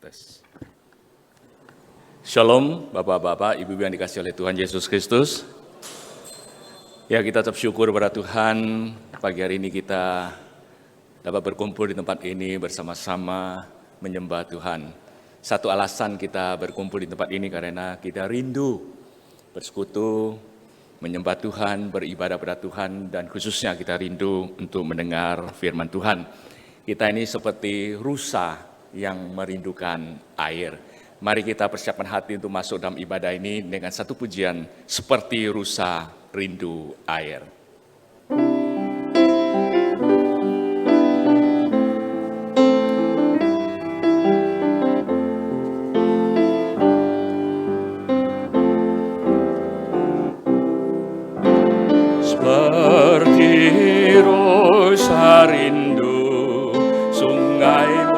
Tes. Shalom Bapak-Bapak, Ibu-Ibu yang dikasihi oleh Tuhan Yesus Kristus. Ya, kita tetap syukur kepada Tuhan, pagi hari ini kita dapat berkumpul di tempat ini bersama-sama menyembah Tuhan. Satu alasan kita berkumpul di tempat ini karena kita rindu bersekutu, menyembah Tuhan, beribadah pada Tuhan, dan khususnya kita rindu untuk mendengar firman Tuhan. Kita ini seperti rusa yang merindukan air. Mari kita persiapkan hati untuk masuk dalam ibadah ini dengan satu pujian seperti rusa rindu air. Seperti rusa rindu sungai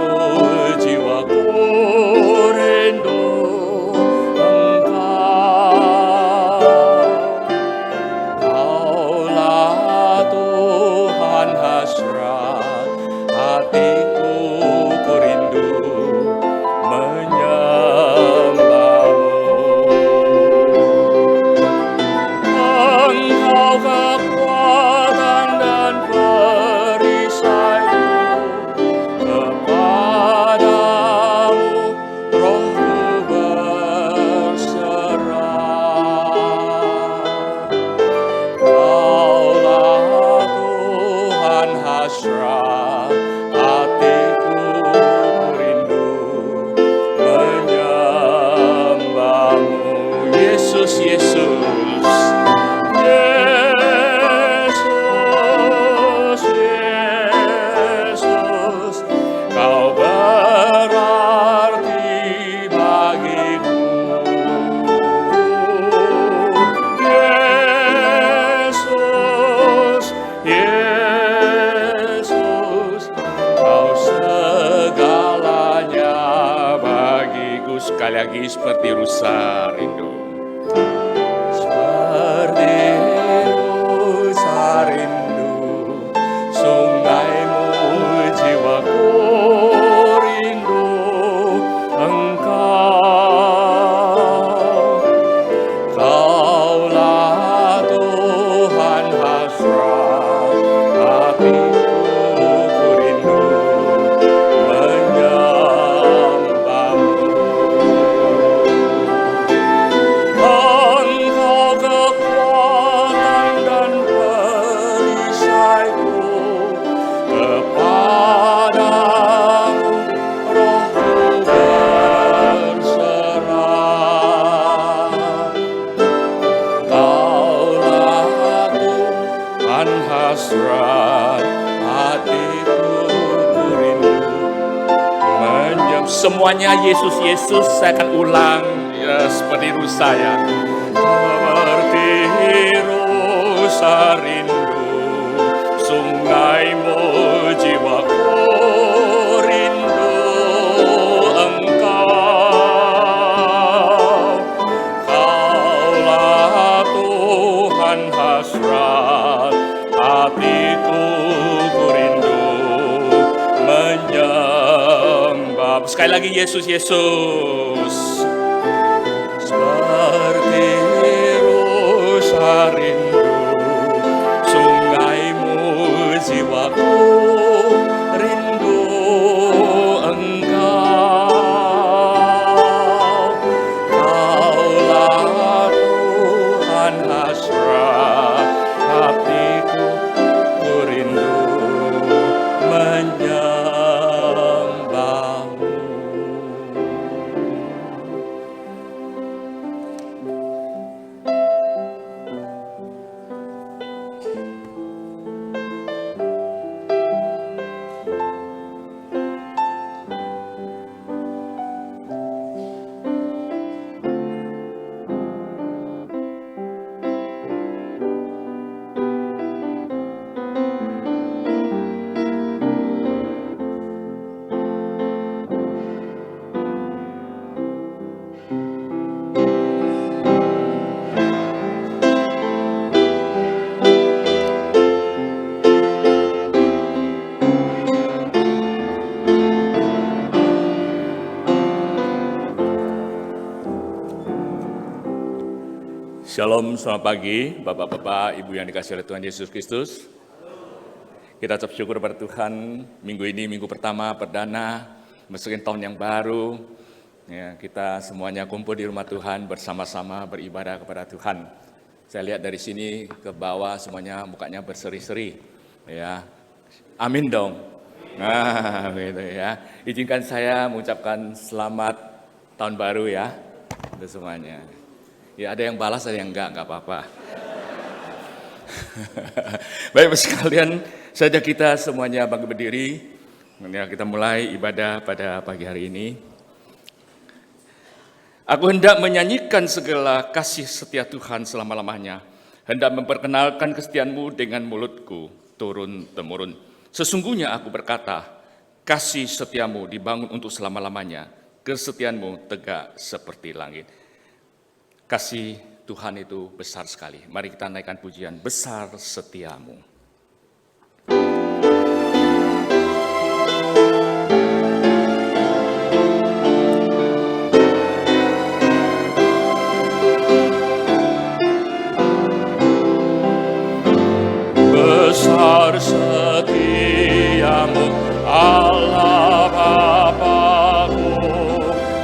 seperti rusa rindu. Seperti rusa rindu sungaimu, jiwaku rindu Engkau. Kaulah Tuhan hasrat hatiku rindu semuanya. Yesus, Yesus, saya akan ulang ya, seperti rusa ya. Seperti rusa rindu sungaimu, jiwaku rindu Engkau. Kaulah Tuhan hasrat hatiku rindu menyembah. Sekali lagi, Yesus, Yesus. Seperti rusa rindu sungaimu, jiwaku rindu Engkau. Kaulah Tuhan hasrat hatiku rindu menyembah. Shalom, selamat pagi Bapak-Bapak, Ibu yang dikasihi oleh Tuhan Yesus Kristus. Kita ucap syukur kepada Tuhan, minggu ini minggu pertama perdana, masukin tahun yang baru. Ya, kita semuanya kumpul di rumah Tuhan bersama-sama beribadah kepada Tuhan. Saya lihat dari sini ke bawah semuanya mukanya berseri-seri. Ya, amin dong. Nah, gitu ya. Izinkan saya mengucapkan selamat tahun baru ya untuk semuanya. Ya ada yang balas, ada yang enggak apa-apa. Baik sekalian, saja kita semuanya bangkit berdiri. Ya, kita mulai ibadah pada pagi hari ini. Aku hendak menyanyikan segala kasih setia Tuhan selama-lamanya. Hendak memperkenalkan kesetiaanmu dengan mulutku turun-temurun. Sesungguhnya aku berkata, kasih setiamu dibangun untuk selama-lamanya. Kesetiaanmu tegak seperti langit. Kasih Tuhan itu besar sekali. Mari kita naikkan pujian, besar setiamu. Besar setiamu, Allah Bapa-Ku,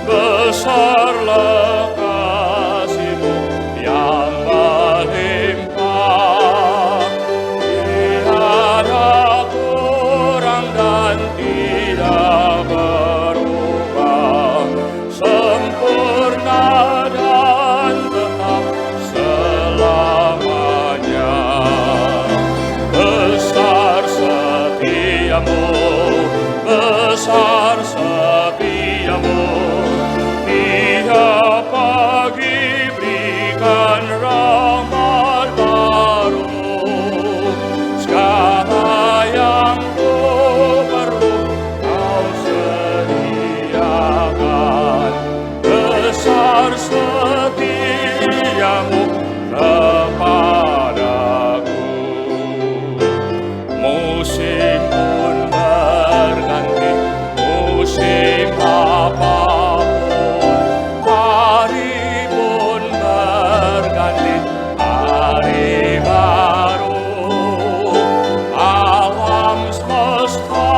besarlah besar setiamu, tiap pagi berikan rahmat baru. Segala yang ku perlu kau sediakan. Besar setiamu kepadaku. Musim pun berganti, musim apapun, hari pun berganti, hari baru. Alam semesta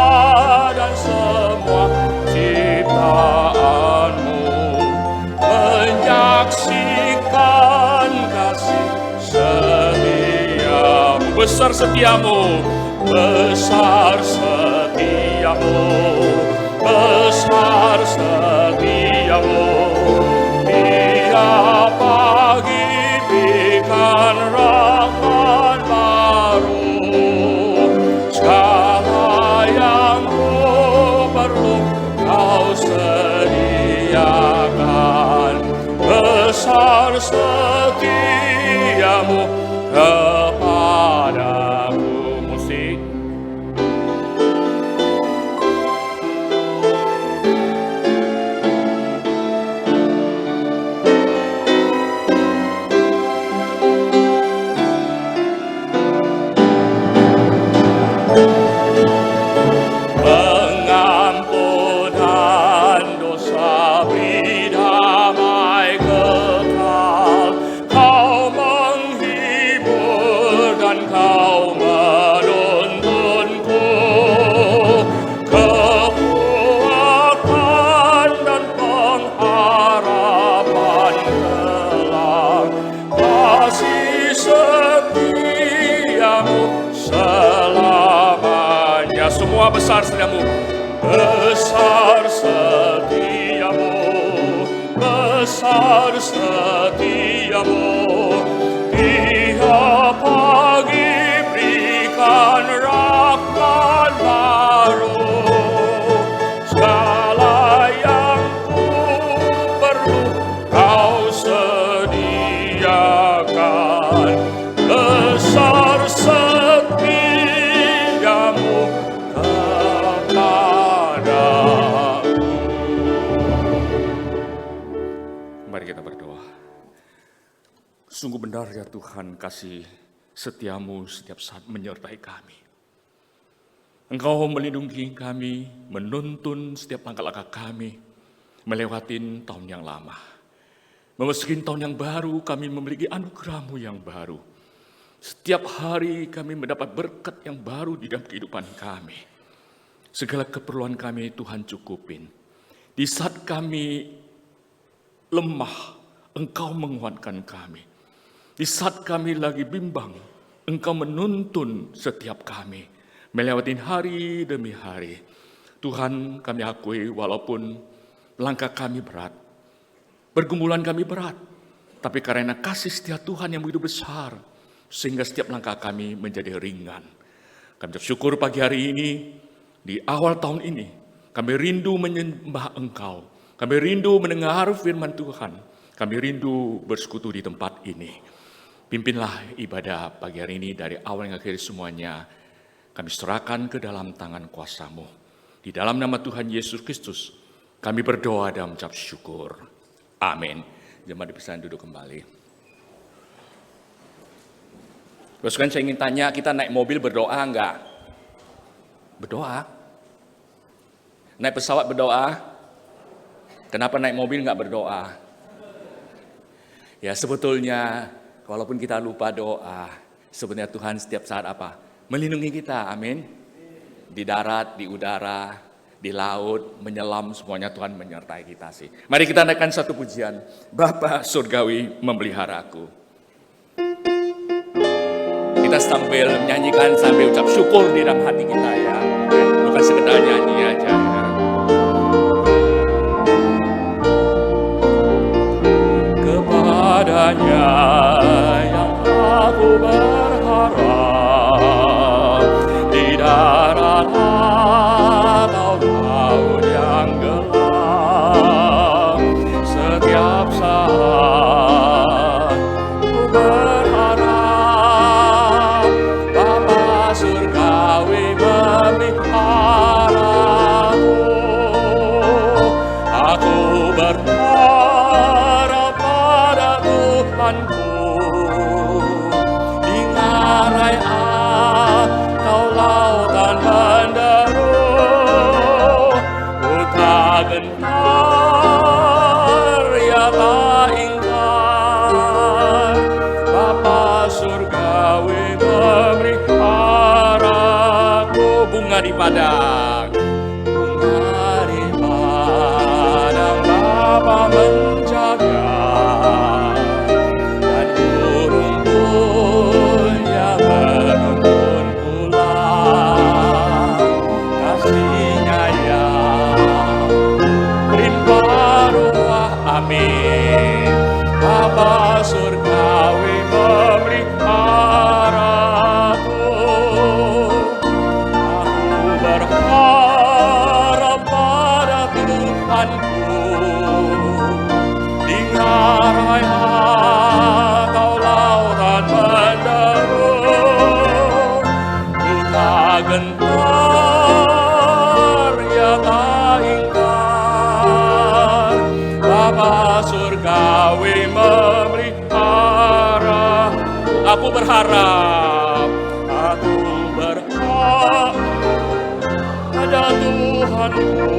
dan semua ciptaanmu menyaksikan kasih setiamu. Besar setiamu, besar setiamu, besar setiamu. Tiap pagi berikan rahmat baru. Segala yang ku perlu kau sediakan. Besar setiamu kepadaku. Musik. Pengampunan dosa, beri damai kekal. Kau menghibur dan kau menuntunku. Kekuatan dan pengharapan kelak. Kasih setiamu selamanya. Semua besar setiamu, besar setiamu, besar setiamu. Tiap pagi berikan rahmat baru. Segala yang ku perlu kau sediakan. Besar setiamu kepadaku. Mari kita berdoa. Sungguh benar ya Tuhan, kasih setiamu setiap saat menyertai kami. Engkau melindungi kami, menuntun setiap langkah-langkah kami, melewati tahun yang lama. Memasuki tahun yang baru, kami memiliki anugerah-Mu yang baru. Setiap hari kami mendapat berkat yang baru di dalam kehidupan kami. Segala keperluan kami Tuhan cukupin. Di saat kami lemah, Engkau menguatkan kami. Di saat kami lagi bimbang, Engkau menuntun setiap kami. Melewati hari demi hari. Tuhan, kami akui walaupun langkah kami berat, pergumulan kami berat, tapi karena kasih setia Tuhan yang begitu besar, sehingga setiap langkah kami menjadi ringan. Kami bersyukur pagi hari ini, di awal tahun ini, kami rindu menyembah Engkau. Kami rindu mendengar firman Tuhan. Kami rindu bersekutu di tempat ini. Pimpinlah ibadah pagi hari ini dari awal hingga akhir semuanya. Kami serahkan ke dalam tangan kuasa-Mu. Di dalam nama Tuhan Yesus Kristus, kami berdoa dan mengucap syukur. Amin. Jemaat dipersilakan duduk kembali. Terus saya ingin tanya, kita naik mobil berdoa enggak? Berdoa? Naik pesawat berdoa? Kenapa naik mobil enggak berdoa? Ya sebetulnya, walaupun kita lupa doa, sebenarnya Tuhan setiap saat apa? Melindungi kita, amin. Di darat, di udara, di laut, menyelam, semuanya Tuhan menyertai kita sih. Mari kita naikkan satu pujian. Bapa surgawi memeliharaku. Kita sambil menyanyikan, sambil ucap syukur di dalam hati kita ya. Bukan sekedar nyanyi aja ya. Kepadanya yang aku berharap, di darat atau laut yang gelap, setiap saat ku berharap Bapa surgawi memeliharaku. Aku berharap pada Tuhanku, di ngarai atau lautan menderu, ku tak gentar, ya tak ingkar, Bapa surgawi memeliharaku. Bunga di padang, bunga di padang, Bapa menjaga, dan burung pun yang menuntun pulang. Kasih-Nya yang melimpah ruah, amin. Bapa surgawi memeliharaku. Aku berharap pada Tuhanku, di ngarai atau lautan menderu, ku tak gentar, ya tak ingkar, Bapa surgawi memelihara. Aku berharap pada Tuhanku,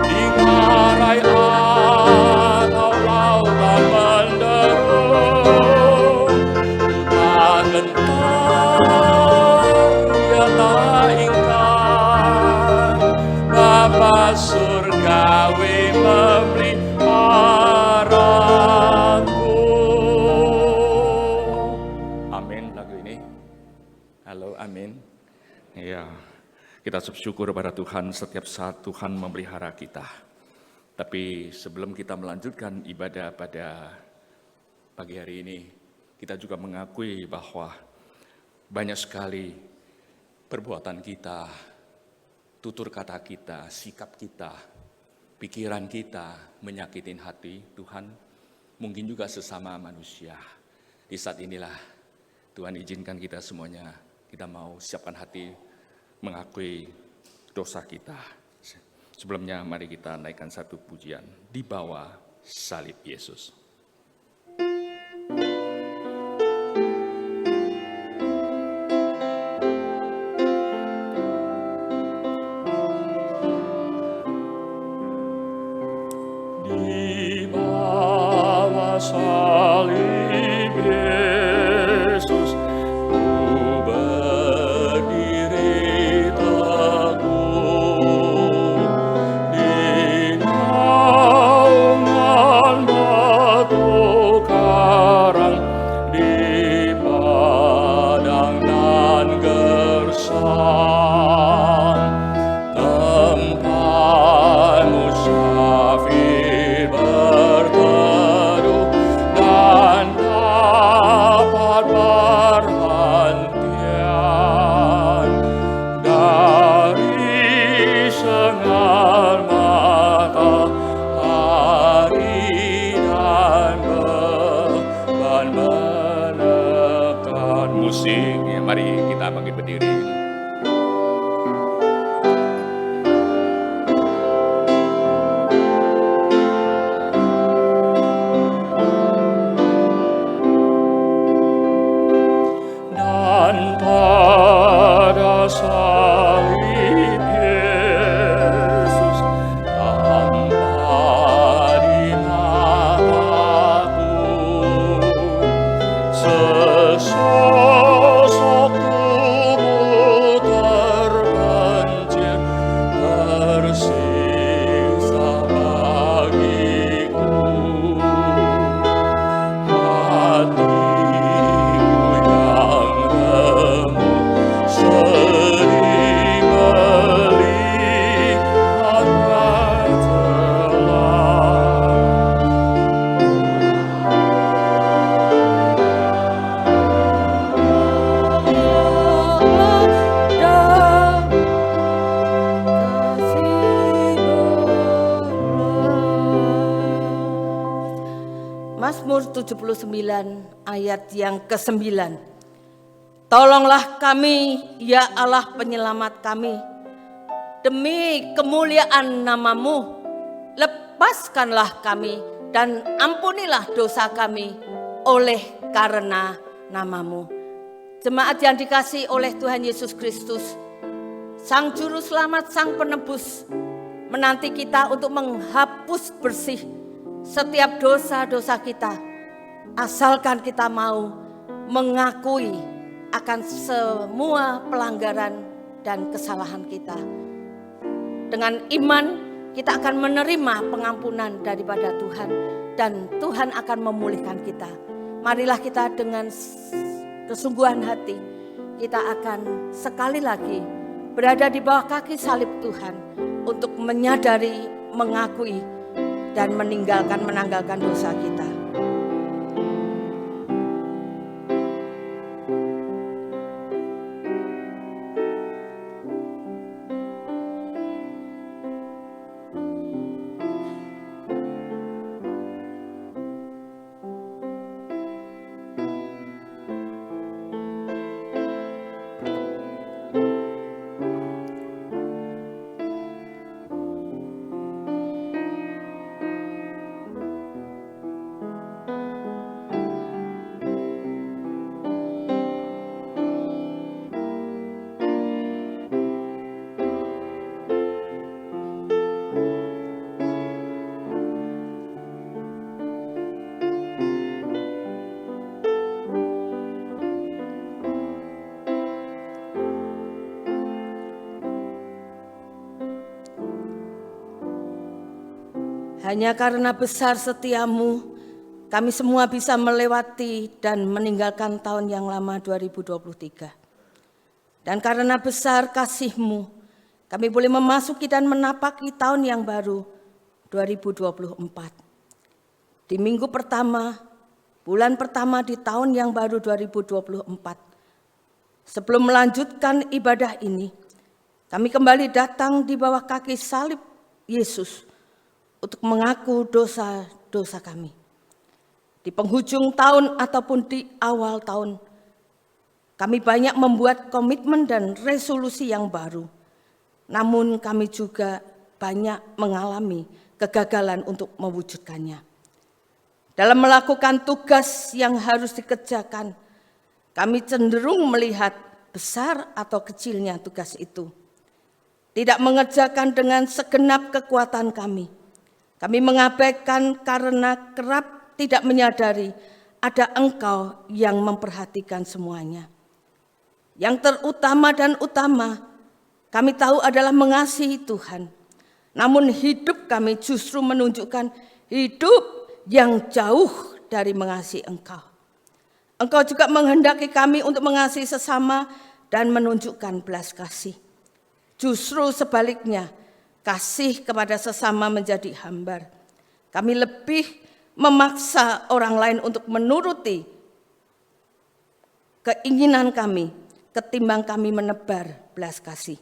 di ngarai atau lautan menderu, ku tak gentar, ya tak ingkar, Bapa surgawi memeliharaku. Amin. Lagu ini, halo, amin. Ya, kita bersyukur pada Tuhan setiap saat Tuhan memelihara kita. Tapi sebelum kita melanjutkan ibadah pada pagi hari ini, kita juga mengakui bahwa banyak sekali perbuatan kita, tutur kata kita, sikap kita, pikiran kita menyakitin hati Tuhan, mungkin juga sesama manusia. Di saat inilah Tuhan izinkan kita semuanya, kita mau siapkan hati mengakui dosa kita. Sebelumnya mari kita naikkan satu pujian, di bawah salib Yesus. Di bawah salib Yesus, ku berdiri teguh di naungan batu karang, di padang nan gersang, tempat musafir berteduh dan dapat perhentian dari sengal matahari dan beban menekan. Musik, ya, mari kita bangkit berdiri. Dan pada salib Yesus tanpa di mataku, sesosok tubuh terpencil tersiksa bagiku. Hatiku yang remuk sedih melihat telah. Mazmur 79 ayat yang ke-9. Tolonglah kami, ya Allah penyelamat kami. Demi kemuliaan nama-Mu, lepaskanlah kami dan ampunilah dosa kami oleh karena nama-Mu. Jemaat yang dikasihi oleh Tuhan Yesus Kristus, Sang Juru Selamat, Sang Penebus, menanti kita untuk menghapus bersih setiap dosa-dosa kita, asalkan kita mau mengakui akan semua pelanggaran dan kesalahan kita. Dengan iman kita akan menerima pengampunan daripada Tuhan dan Tuhan akan memulihkan kita. Marilah kita dengan kesungguhan hati, kita akan sekali lagi berada di bawah kaki salib Tuhan untuk menyadari, mengakui dan menanggalkan dosa kita. Hanya karena besar setiamu, kami semua bisa melewati dan meninggalkan tahun yang lama 2023. Dan karena besar kasih-Mu, kami boleh memasuki dan menapaki tahun yang baru 2024. Di minggu pertama, bulan pertama di tahun yang baru 2024. Sebelum melanjutkan ibadah ini, kami kembali datang di bawah kaki salib Yesus untuk mengaku dosa-dosa kami. Di penghujung tahun ataupun di awal tahun, kami banyak membuat komitmen dan resolusi yang baru. Namun kami juga banyak mengalami kegagalan untuk mewujudkannya. Dalam melakukan tugas yang harus dikerjakan, kami cenderung melihat besar atau kecilnya tugas itu. Tidak mengerjakan dengan segenap kekuatan kami. Kami mengabaikan karena kerap tidak menyadari ada Engkau yang memperhatikan semuanya. Yang terutama dan utama kami tahu adalah mengasihi Tuhan. Namun hidup kami justru menunjukkan hidup yang jauh dari mengasihi Engkau. Engkau juga menghendaki kami untuk mengasihi sesama dan menunjukkan belas kasih. Justru sebaliknya, kasih kepada sesama menjadi hambar. Kami lebih memaksa orang lain untuk menuruti keinginan kami ketimbang kami menebar belas kasih.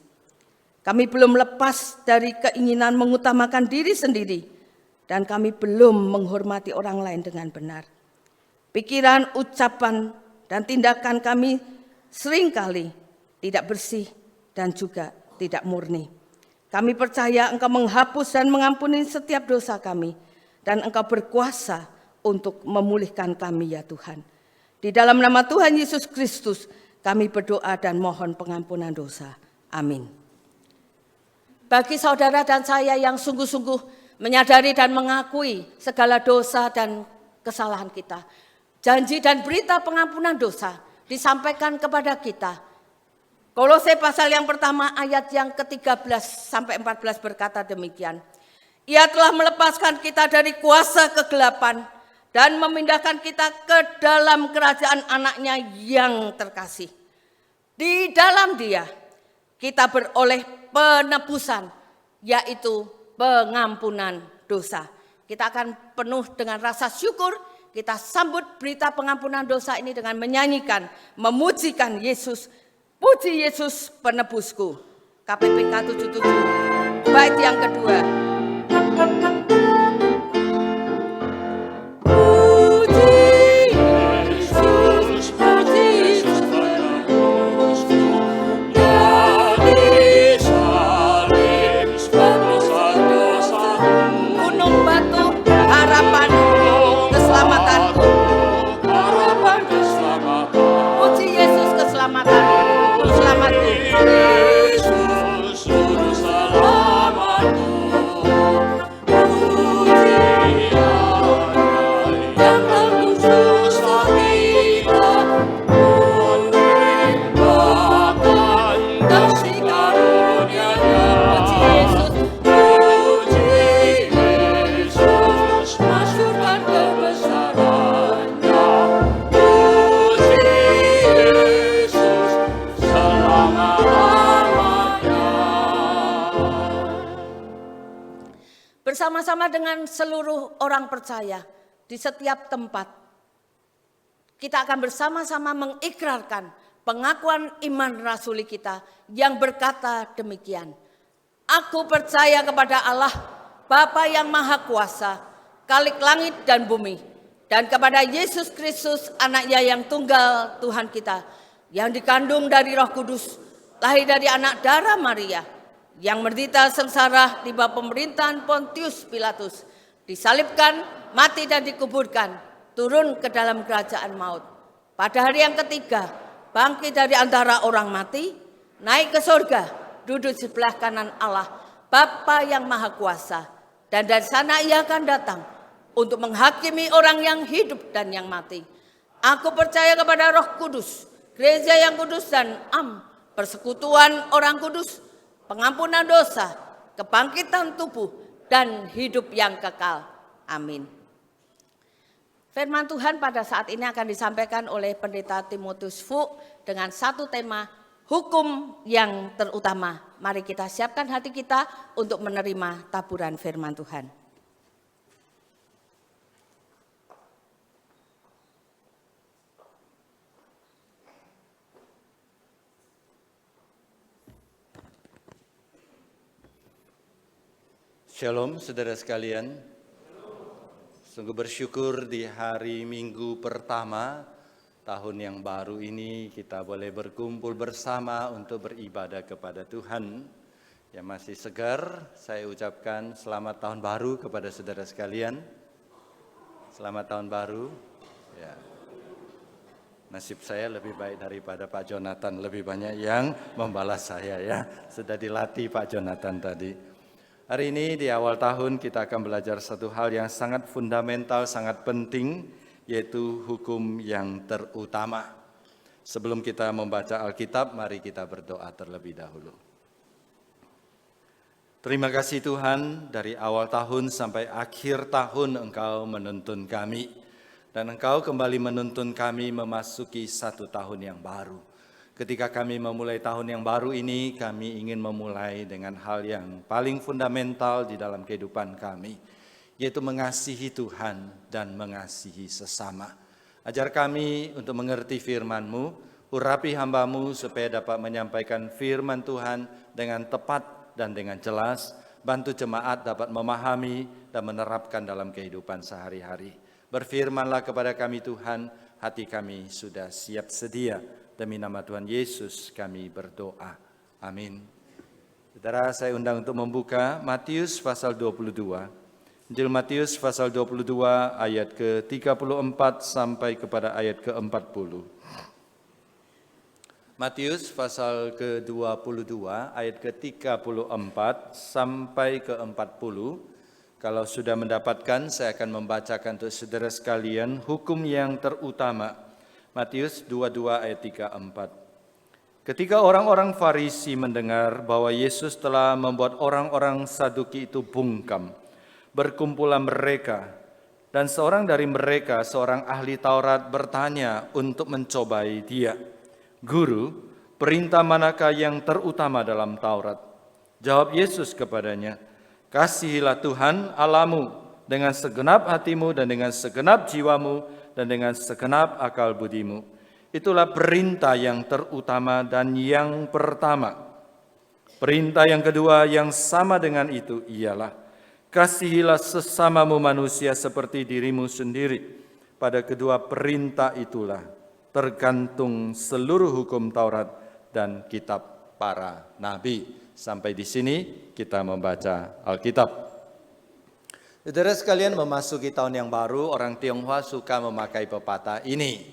Kami belum lepas dari keinginan mengutamakan diri sendiri dan kami belum menghormati orang lain dengan benar. Pikiran, ucapan, dan tindakan kami seringkali tidak bersih dan juga tidak murni. Kami percaya Engkau menghapus dan mengampuni setiap dosa kami, dan Engkau berkuasa untuk memulihkan kami ya Tuhan. Di dalam nama Tuhan Yesus Kristus, kami berdoa dan mohon pengampunan dosa. Amin. Bagi saudara dan saya yang sungguh-sungguh menyadari dan mengakui segala dosa dan kesalahan kita, janji dan berita pengampunan dosa disampaikan kepada kita. Kolose pasal yang pertama ayat yang ke-13 sampai 14 berkata demikian. Ia telah melepaskan kita dari kuasa kegelapan dan memindahkan kita ke dalam kerajaan anaknya yang terkasih. Di dalam Dia kita beroleh penebusan, yaitu pengampunan dosa. Kita akan penuh dengan rasa syukur. Kita sambut berita pengampunan dosa ini dengan menyanyikan, memujikan Yesus. Puji Yesus penebusku. KPPK 77, bait yang kedua. Bersama-sama dengan seluruh orang percaya di setiap tempat, kita akan bersama-sama mengikrarkan pengakuan iman rasuli kita yang berkata demikian. Aku percaya kepada Allah, Bapa yang Maha Kuasa, Khalik langit dan bumi, dan kepada Yesus Kristus, Anaknya yang tunggal Tuhan kita, yang dikandung dari Roh Kudus, lahir dari anak darah Maria, yang menderita sengsara di bawah pemerintahan Pontius Pilatus, disalibkan, mati dan dikuburkan, turun ke dalam kerajaan maut. Pada hari yang ketiga, bangkit dari antara orang mati, naik ke surga, duduk di sebelah kanan Allah, Bapa yang Maha Kuasa, dan dari sana Ia akan datang untuk menghakimi orang yang hidup dan yang mati. Aku percaya kepada Roh Kudus, gereja yang kudus dan persekutuan orang kudus, pengampunan dosa, kebangkitan tubuh, dan hidup yang kekal. Amin. Firman Tuhan pada saat ini akan disampaikan oleh Pendeta Timotius Fu dengan satu tema, hukum yang terutama. Mari kita siapkan hati kita untuk menerima taburan firman Tuhan. Shalom saudara sekalian, sungguh bersyukur di hari Minggu pertama tahun yang baru ini kita boleh berkumpul bersama untuk beribadah kepada Tuhan. Yang masih segar, saya ucapkan selamat tahun baru kepada saudara sekalian. Selamat tahun baru. Ya. Nasib saya lebih baik daripada Pak Jonathan, lebih banyak yang membalas saya ya. Sudah dilatih Pak Jonathan tadi. Hari ini di awal tahun kita akan belajar satu hal yang sangat fundamental, sangat penting, yaitu hukum yang terutama. Sebelum kita membaca Alkitab, mari kita berdoa terlebih dahulu. Terima kasih Tuhan, dari awal tahun sampai akhir tahun Engkau menuntun kami. Dan Engkau kembali menuntun kami memasuki satu tahun yang baru. Ketika kami memulai tahun yang baru ini, kami ingin memulai dengan hal yang paling fundamental di dalam kehidupan kami, yaitu mengasihi Tuhan dan mengasihi sesama. Ajar kami untuk mengerti firman-Mu, urapi hamba-Mu supaya dapat menyampaikan firman Tuhan dengan tepat dan dengan jelas, bantu jemaat dapat memahami dan menerapkan dalam kehidupan sehari-hari. Berfirmanlah kepada kami Tuhan, hati kami sudah siap sedia. Demi nama Tuhan Yesus kami berdoa. Amin. Saudara, saya undang untuk membuka Matius pasal 22. Injil Matius pasal 22 ayat ke-34 sampai kepada ayat ke-40. Matius pasal ke-22 ayat ke-34 sampai ke-40. Kalau sudah mendapatkan, saya akan membacakan untuk saudara sekalian hukum yang terutama. Matius 22 ayat 34. Ketika orang-orang Farisi mendengar bahwa Yesus telah membuat orang-orang Saduki itu bungkam, berkumpulah mereka, dan seorang dari mereka, seorang ahli Taurat, bertanya untuk mencobai dia, "Guru, perintah manakah yang terutama dalam Taurat?" Jawab Yesus kepadanya, "Kasihilah Tuhan Allahmu dengan segenap hatimu dan dengan segenap jiwamu dan dengan segenap akal budimu. Itulah perintah yang terutama dan yang pertama. Perintah yang kedua yang sama dengan itu ialah, kasihilah sesamamu manusia seperti dirimu sendiri. Pada kedua perintah itulah tergantung seluruh hukum Taurat dan kitab para nabi." Sampai di sini kita membaca Alkitab. Saudara sekalian, memasuki tahun yang baru, orang Tionghoa suka memakai pepatah ini.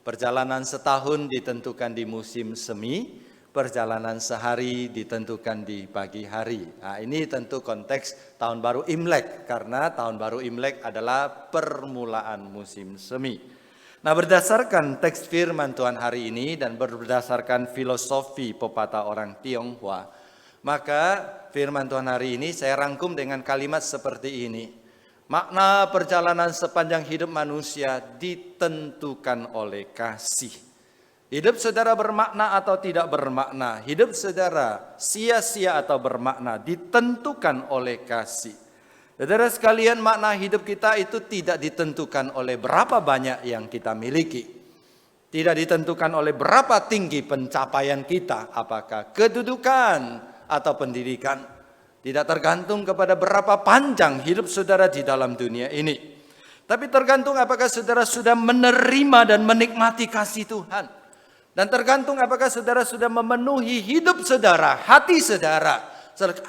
Perjalanan setahun ditentukan di musim semi, perjalanan sehari ditentukan di pagi hari. Nah, ini tentu konteks tahun baru Imlek, karena tahun baru Imlek adalah permulaan musim semi. Nah, berdasarkan teks firman Tuhan hari ini dan berdasarkan filosofi pepatah orang Tionghoa, maka firman Tuhan hari ini saya rangkum dengan kalimat seperti ini. Makna perjalanan sepanjang hidup manusia ditentukan oleh kasih. Hidup saudara bermakna atau tidak bermakna, hidup saudara sia-sia atau bermakna, ditentukan oleh kasih. Saudara sekalian, makna hidup kita itu tidak ditentukan oleh berapa banyak yang kita miliki. Tidak ditentukan oleh berapa tinggi pencapaian kita, apakah kedudukan atau pendidikan. Tidak tergantung kepada berapa panjang hidup saudara di dalam dunia ini. Tapi tergantung apakah saudara sudah menerima dan menikmati kasih Tuhan. Dan tergantung apakah saudara sudah memenuhi hidup saudara, hati saudara,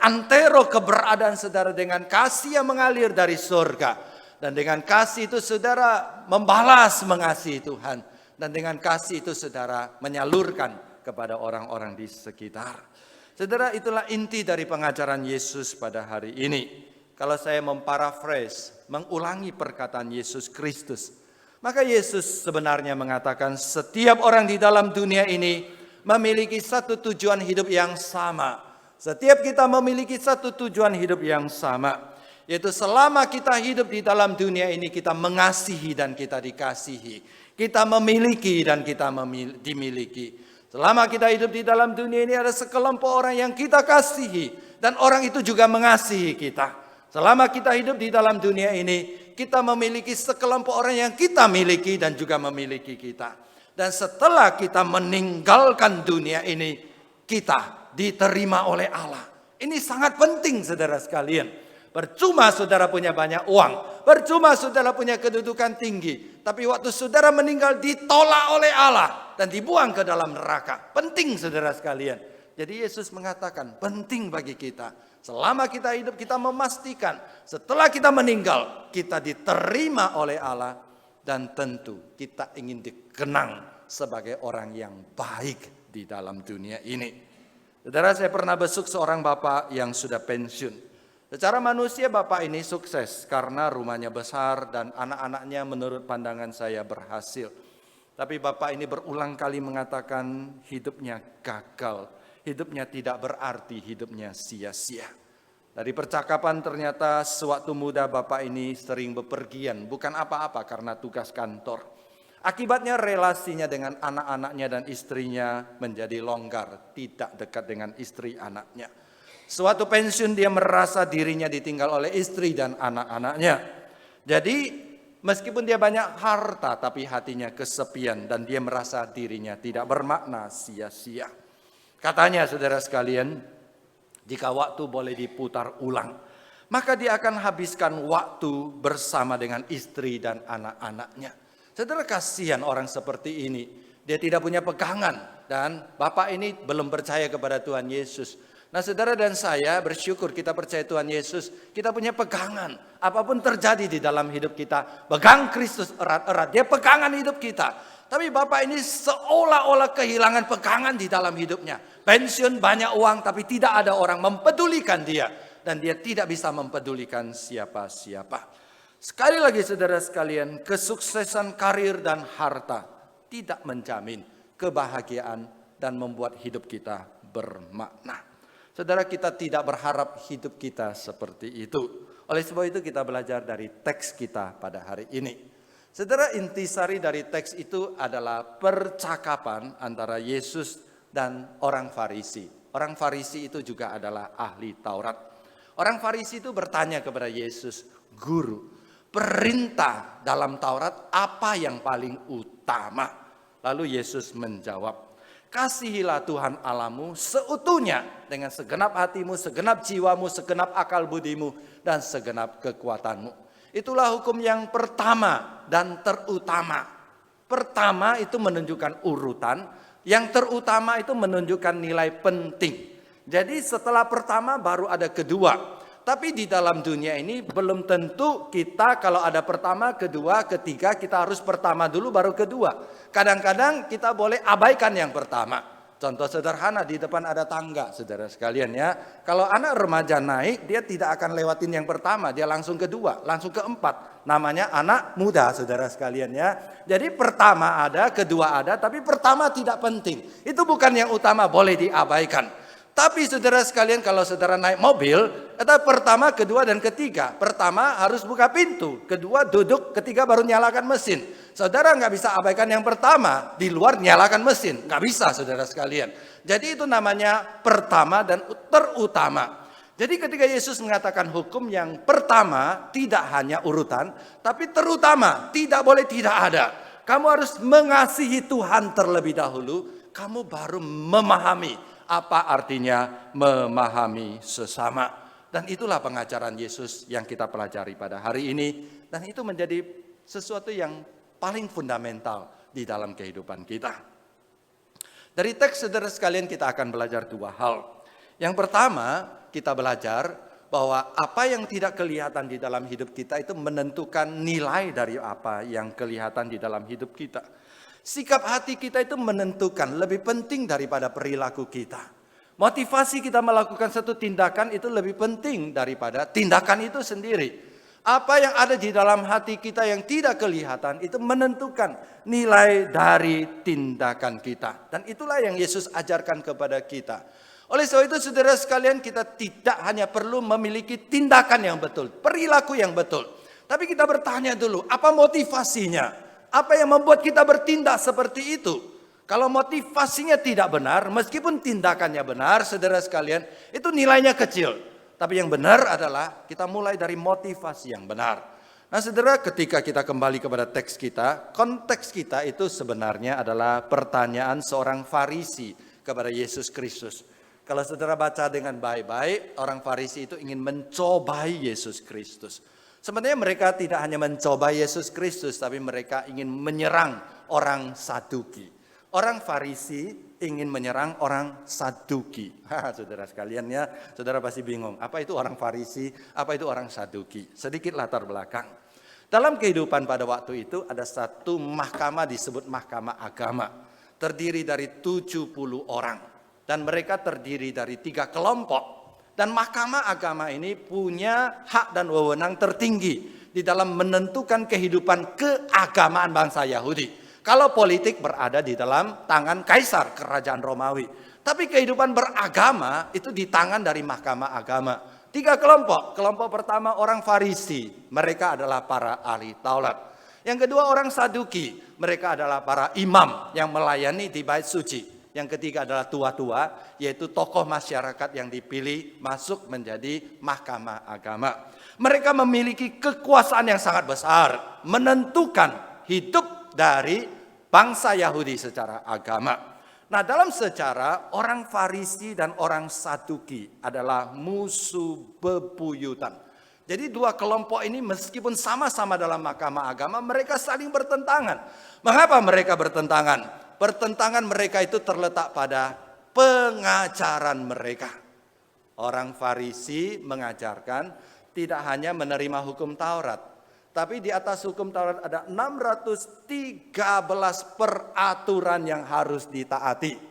antero keberadaan saudara dengan kasih yang mengalir dari surga. Dan dengan kasih itu saudara membalas mengasihi Tuhan. Dan dengan kasih itu saudara menyalurkan kepada orang-orang di sekitar. Saudara, itulah inti dari pengajaran Yesus pada hari ini. Kalau saya memparaphrase, mengulangi perkataan Yesus Kristus, maka Yesus sebenarnya mengatakan setiap orang di dalam dunia ini memiliki satu tujuan hidup yang sama. Setiap kita memiliki satu tujuan hidup yang sama, yaitu selama kita hidup di dalam dunia ini kita mengasihi dan kita dikasihi. Kita memiliki dan kita dimiliki. Selama kita hidup di dalam dunia ini ada sekelompok orang yang kita kasihi dan orang itu juga mengasihi kita. Selama kita hidup di dalam dunia ini, kita memiliki sekelompok orang yang kita miliki dan juga memiliki kita. Dan setelah kita meninggalkan dunia ini, kita diterima oleh Allah. Ini sangat penting saudara sekalian. Percuma saudara punya banyak uang, percuma saudara punya kedudukan tinggi, tapi waktu saudara meninggal ditolak oleh Allah dan dibuang ke dalam neraka. Penting saudara sekalian. Jadi Yesus mengatakan penting bagi kita. Selama kita hidup kita memastikan setelah kita meninggal kita diterima oleh Allah. Dan tentu kita ingin dikenang sebagai orang yang baik di dalam dunia ini. Saudara, saya pernah besuk seorang bapak yang sudah pensiun. Secara manusia Bapak ini sukses karena rumahnya besar dan anak-anaknya menurut pandangan saya berhasil. Tapi Bapak ini berulang kali mengatakan hidupnya gagal, hidupnya tidak berarti, hidupnya sia-sia. Dari percakapan ternyata sewaktu muda Bapak ini sering bepergian, bukan apa-apa karena tugas kantor. Akibatnya relasinya dengan anak-anaknya dan istrinya menjadi longgar, tidak dekat dengan istri anaknya. Sewaktu pensiun dia merasa dirinya ditinggal oleh istri dan anak-anaknya. Jadi meskipun dia banyak harta tapi hatinya kesepian dan dia merasa dirinya tidak bermakna, sia-sia. Katanya saudara sekalian, jika waktu boleh diputar ulang, maka dia akan habiskan waktu bersama dengan istri dan anak-anaknya. Saudara, kasihan orang seperti ini. Dia tidak punya pegangan dan Bapak ini belum percaya kepada Tuhan Yesus. Nah saudara dan saya bersyukur kita percaya Tuhan Yesus, kita punya pegangan. Apapun terjadi di dalam hidup kita, pegang Kristus erat-erat, dia pegangan hidup kita. Tapi Bapak ini seolah-olah kehilangan pegangan di dalam hidupnya. Pensiun, banyak uang, tapi tidak ada orang mempedulikan dia. Dan dia tidak bisa mempedulikan siapa-siapa. Sekali lagi saudara sekalian, kesuksesan karir dan harta tidak menjamin kebahagiaan dan membuat hidup kita bermakna. Saudara, kita tidak berharap hidup kita seperti itu. Oleh sebab itu kita belajar dari teks kita pada hari ini. Saudara, intisari dari teks itu adalah percakapan antara Yesus dan orang Farisi. Orang Farisi itu juga adalah ahli Taurat. Orang Farisi itu bertanya kepada Yesus, "Guru, perintah dalam Taurat apa yang paling utama?" Lalu Yesus menjawab, "Kasihilah Tuhan Allahmu seutuhnya dengan segenap hatimu, segenap jiwamu, segenap akal budimu, dan segenap kekuatanmu." Itulah hukum yang pertama dan terutama. Pertama itu menunjukkan urutan, yang terutama itu menunjukkan nilai penting. Jadi setelah pertama baru ada kedua. Tapi di dalam dunia ini belum tentu kita kalau ada pertama, kedua, ketiga kita harus pertama dulu baru kedua. Kadang-kadang kita boleh abaikan yang pertama. Contoh sederhana, di depan ada tangga saudara sekalian ya. Kalau anak remaja naik dia tidak akan lewatin yang pertama, dia langsung kedua, langsung keempat. Namanya anak muda saudara sekalian ya. Jadi pertama ada, kedua ada, tapi pertama tidak penting. Itu bukan yang utama, boleh diabaikan. Tapi saudara sekalian kalau saudara naik mobil, itu pertama, kedua, dan ketiga. Pertama harus buka pintu, kedua duduk, ketiga baru nyalakan mesin. Saudara nggak bisa abaikan yang pertama, di luar nyalakan mesin. Nggak bisa saudara sekalian. Jadi itu namanya pertama dan terutama. Jadi ketika Yesus mengatakan hukum yang pertama tidak hanya urutan, tapi terutama, tidak boleh tidak ada. Kamu harus mengasihi Tuhan terlebih dahulu, kamu baru memahami apa artinya memahami sesama. Dan itulah pengajaran Yesus yang kita pelajari pada hari ini. Dan itu menjadi sesuatu yang paling fundamental di dalam kehidupan kita. Dari teks saudara sekalian kita akan belajar dua hal. Yang pertama kita belajar bahwa apa yang tidak kelihatan di dalam hidup kita itu menentukan nilai dari apa yang kelihatan di dalam hidup kita. Sikap hati kita itu menentukan lebih penting daripada perilaku kita. Motivasi kita melakukan satu tindakan itu lebih penting daripada tindakan itu sendiri. Apa yang ada di dalam hati kita yang tidak kelihatan itu menentukan nilai dari tindakan kita. Dan itulah yang Yesus ajarkan kepada kita. Oleh sebab itu saudara sekalian, kita tidak hanya perlu memiliki tindakan yang betul, perilaku yang betul. Tapi kita bertanya dulu, apa motivasinya? Apa yang membuat kita bertindak seperti itu? Kalau motivasinya tidak benar, meskipun tindakannya benar, saudara sekalian, itu nilainya kecil. Tapi yang benar adalah kita mulai dari motivasi yang benar. Nah saudara, ketika kita kembali kepada teks kita, konteks kita itu sebenarnya adalah pertanyaan seorang Farisi kepada Yesus Kristus. Kalau saudara baca dengan baik-baik, orang Farisi itu ingin mencobai Yesus Kristus. Sebenarnya mereka tidak hanya mencoba Yesus Kristus, tapi mereka ingin menyerang orang Saduki. Orang Farisi ingin menyerang orang Saduki. Saudara sekalian ya, saudara pasti bingung. Apa itu orang Farisi, apa itu orang Saduki? Sedikit latar belakang. Dalam kehidupan pada waktu itu ada satu mahkamah disebut mahkamah agama. Terdiri dari 70 orang. Dan mereka terdiri dari 3 kelompok. Dan mahkamah agama ini punya hak dan wewenang tertinggi di dalam menentukan kehidupan keagamaan bangsa Yahudi. Kalau politik berada di dalam tangan kaisar, kerajaan Romawi. Tapi kehidupan beragama itu di tangan dari mahkamah agama. 3 kelompok. Kelompok pertama orang Farisi. Mereka adalah para ahli Taurat. Yang kedua orang Saduki. Mereka adalah para imam yang melayani di bait suci. Yang ketiga adalah tua-tua, yaitu tokoh masyarakat yang dipilih masuk menjadi mahkamah agama. Mereka memiliki kekuasaan yang sangat besar, menentukan hidup dari bangsa Yahudi secara agama. Nah, dalam sejarah, orang Farisi dan orang Saduki adalah musuh bebuyutan. Jadi 2 kelompok ini meskipun sama-sama dalam mahkamah agama, mereka saling bertentangan. Mengapa mereka bertentangan? Pertentangan mereka itu terletak pada pengajaran mereka. Orang Farisi mengajarkan tidak hanya menerima hukum Taurat, tapi di atas hukum Taurat ada 613 peraturan yang harus ditaati.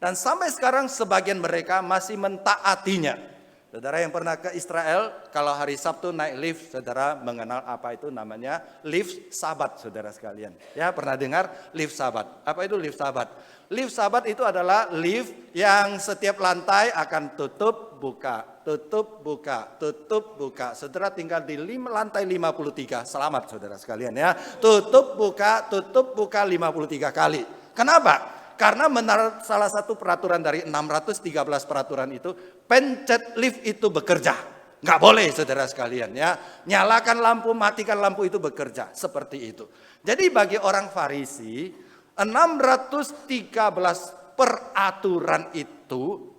Dan sampai sekarang sebagian mereka masih mentaatinya. Saudara yang pernah ke Israel, kalau hari Sabtu naik lift, saudara mengenal apa itu namanya lift Sabat, saudara sekalian. Ya, pernah dengar lift Sabat? Apa itu lift Sabat? Lift Sabat itu adalah lift yang setiap lantai akan tutup, buka, tutup, buka, tutup, buka. Saudara tinggal di lantai 53, selamat saudara sekalian ya. Tutup, buka 53 kali. Kenapa? Karena menurut salah satu peraturan dari 613 peraturan itu, pencet lift itu bekerja. Nggak boleh saudara sekalian ya. Nyalakan lampu, matikan lampu itu bekerja. Seperti itu. Jadi bagi orang Farisi, 613 peraturan itu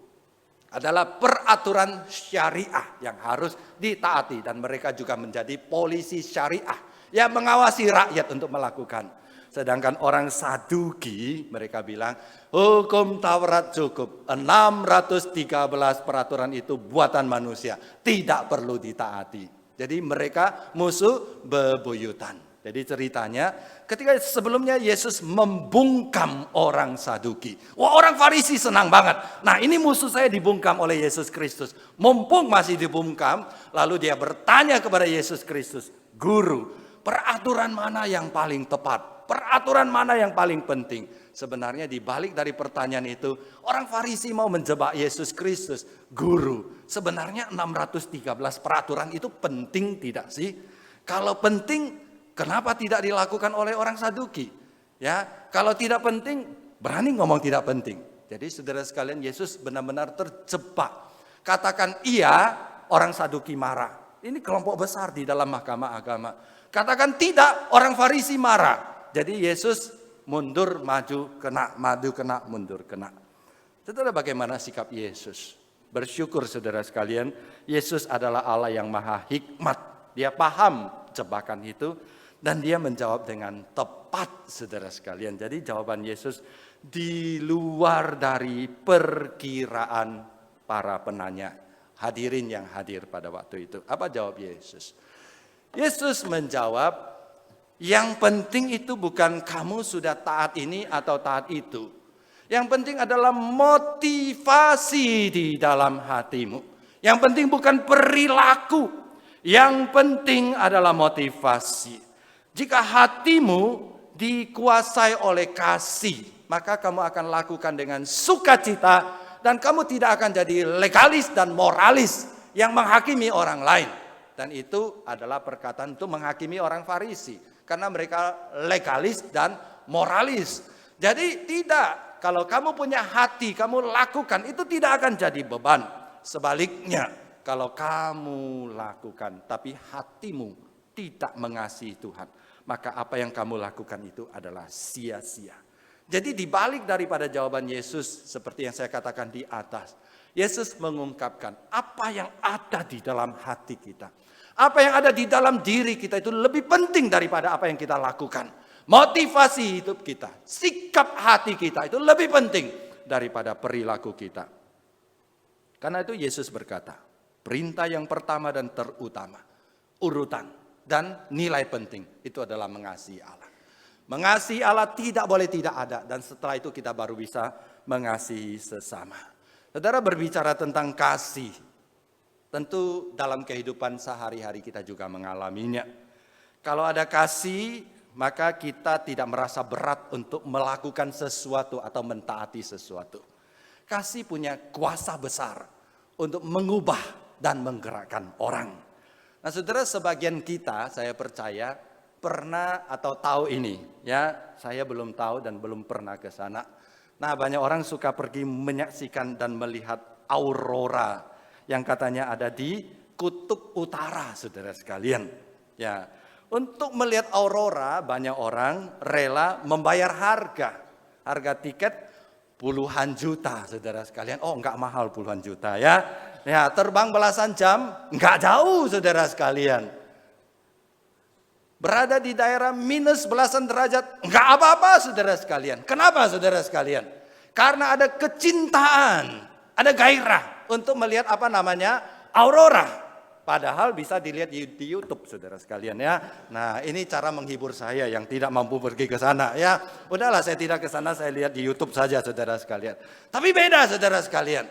adalah peraturan syariah yang harus ditaati. Dan mereka juga menjadi polisi syariah yang mengawasi rakyat untuk melakukan. Sedangkan orang Saduki mereka bilang hukum Taurat cukup, 613 peraturan itu buatan manusia, tidak perlu ditaati. Jadi mereka musuh bebuyutan. Jadi ceritanya ketika sebelumnya Yesus membungkam orang Saduki. Wah, orang Farisi senang banget. Nah, ini musuh saya dibungkam oleh Yesus Kristus. Mumpung masih dibungkam, lalu dia bertanya kepada Yesus Kristus, "Guru, peraturan mana yang paling tepat? Peraturan mana yang paling penting?" Sebenarnya di balik dari pertanyaan itu, orang Farisi mau menjebak Yesus Kristus. "Guru, sebenarnya 613 peraturan itu penting tidak sih? Kalau penting, kenapa tidak dilakukan oleh orang Saduki?" Ya, kalau tidak penting, berani ngomong tidak penting. Jadi saudara sekalian, Yesus benar-benar terjebak. Katakan iya, orang Saduki marah. Ini kelompok besar di dalam mahkamah agama. Katakan tidak, orang Farisi marah. Jadi Yesus mundur, maju, kena, maju, kena, mundur, kena. Saudara, bagaimana sikap Yesus? Bersyukur saudara sekalian, Yesus adalah Allah yang maha hikmat. Dia paham jebakan itu dan dia menjawab dengan tepat saudara sekalian. Jadi jawaban Yesus di luar dari perkiraan para penanya. Hadirin yang hadir pada waktu itu. Apa jawab Yesus? Yesus menjawab, yang penting itu bukan kamu sudah taat ini atau taat itu. Yang penting adalah motivasi di dalam hatimu. Yang penting bukan perilaku. Yang penting adalah motivasi. Jika hatimu dikuasai oleh kasih, maka kamu akan lakukan dengan sukacita dan kamu tidak akan jadi legalis dan moralis yang menghakimi orang lain. Dan itu adalah perkataan untuk menghakimi orang Farisi. Karena mereka legalis dan moralis. Jadi tidak, kalau kamu punya hati, kamu lakukan, itu tidak akan jadi beban. Sebaliknya, kalau kamu lakukan, tapi hatimu tidak mengasihi Tuhan, maka apa yang kamu lakukan itu adalah sia-sia. Jadi dibalik daripada jawaban Yesus, seperti yang saya katakan di atas, Yesus mengungkapkan apa yang ada di dalam hati kita. Apa yang ada di dalam diri kita itu lebih penting daripada apa yang kita lakukan. Motivasi hidup kita, sikap hati kita itu lebih penting daripada perilaku kita. Karena itu Yesus berkata, perintah yang pertama dan terutama, urutan dan nilai penting itu adalah mengasihi Allah. Mengasihi Allah tidak boleh tidak ada, dan setelah itu kita baru bisa mengasihi sesama. Saudara berbicara tentang kasih. Tentu dalam kehidupan sehari-hari kita juga mengalaminya. Kalau ada kasih, maka kita tidak merasa berat untuk melakukan sesuatu atau mentaati sesuatu. Kasih punya kuasa besar untuk mengubah dan menggerakkan orang. Nah, saudara, sebagian kita, saya percaya, pernah atau tahu ini. Ya, saya belum tahu dan belum pernah ke sana. Nah, banyak orang suka pergi menyaksikan dan melihat aurora yang katanya ada di kutub utara, saudara sekalian. Ya, untuk melihat aurora banyak orang rela membayar harga tiket puluhan juta, saudara sekalian. Oh, enggak mahal puluhan juta ya. Ya, terbang belasan jam, enggak jauh, saudara sekalian. Berada di daerah minus belasan derajat, enggak apa-apa, saudara sekalian. Kenapa, saudara sekalian? Karena ada kecintaan, ada gairah untuk melihat aurora. Padahal bisa dilihat di YouTube, saudara sekalian ya. Nah, ini cara menghibur saya yang tidak mampu pergi ke sana ya. Udahlah, saya tidak ke sana, saya lihat di YouTube saja, saudara sekalian. Tapi beda, saudara sekalian.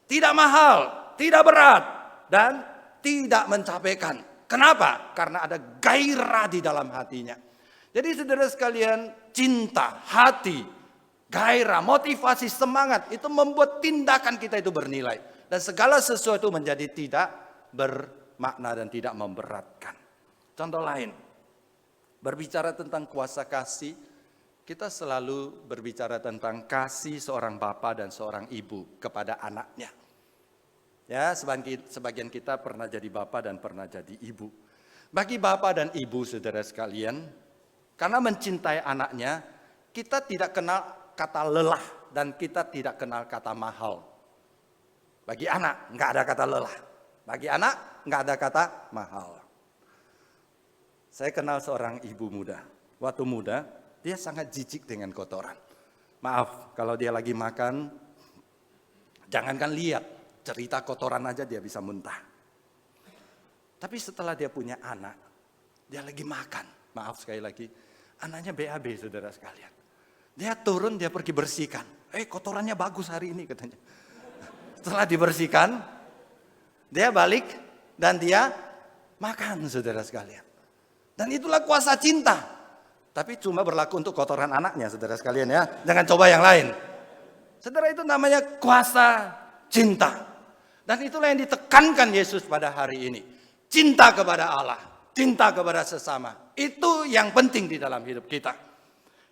Tidak mahal, tidak berat, dan tidak mencapaikan. Kenapa? Karena ada gairah di dalam hatinya. Jadi saudara sekalian, cinta, hati, gairah, motivasi, semangat itu membuat tindakan kita itu bernilai. Dan segala sesuatu menjadi tidak bermakna dan tidak memberatkan. Contoh lain, berbicara tentang kuasa kasih, kita selalu berbicara tentang kasih seorang bapa dan seorang ibu kepada anaknya. Ya, sebagian kita pernah jadi bapa dan pernah jadi ibu. Bagi bapa dan ibu, saudara sekalian, karena mencintai anaknya, kita tidak kenal kata lelah dan kita tidak kenal kata mahal. Bagi anak nggak ada kata lelah, bagi anak nggak ada kata mahal. Saya kenal seorang ibu muda. Waktu muda dia sangat jijik dengan kotoran. Maaf, kalau dia lagi makan, jangankan lihat, cerita kotoran aja dia bisa muntah. Tapi setelah dia punya anak, dia lagi makan. Maaf sekali lagi, anaknya BAB, saudara sekalian. Dia turun, dia pergi bersihkan. Kotorannya bagus hari ini katanya. Setelah dibersihkan, dia balik dan dia makan, saudara sekalian. Dan itulah kuasa cinta. Tapi cuma berlaku untuk kotoran anaknya, saudara sekalian ya. Jangan coba yang lain. Saudara, itu namanya kuasa cinta. Dan itulah yang ditekankan Yesus pada hari ini. Cinta kepada Allah, cinta kepada sesama. Itu yang penting di dalam hidup kita.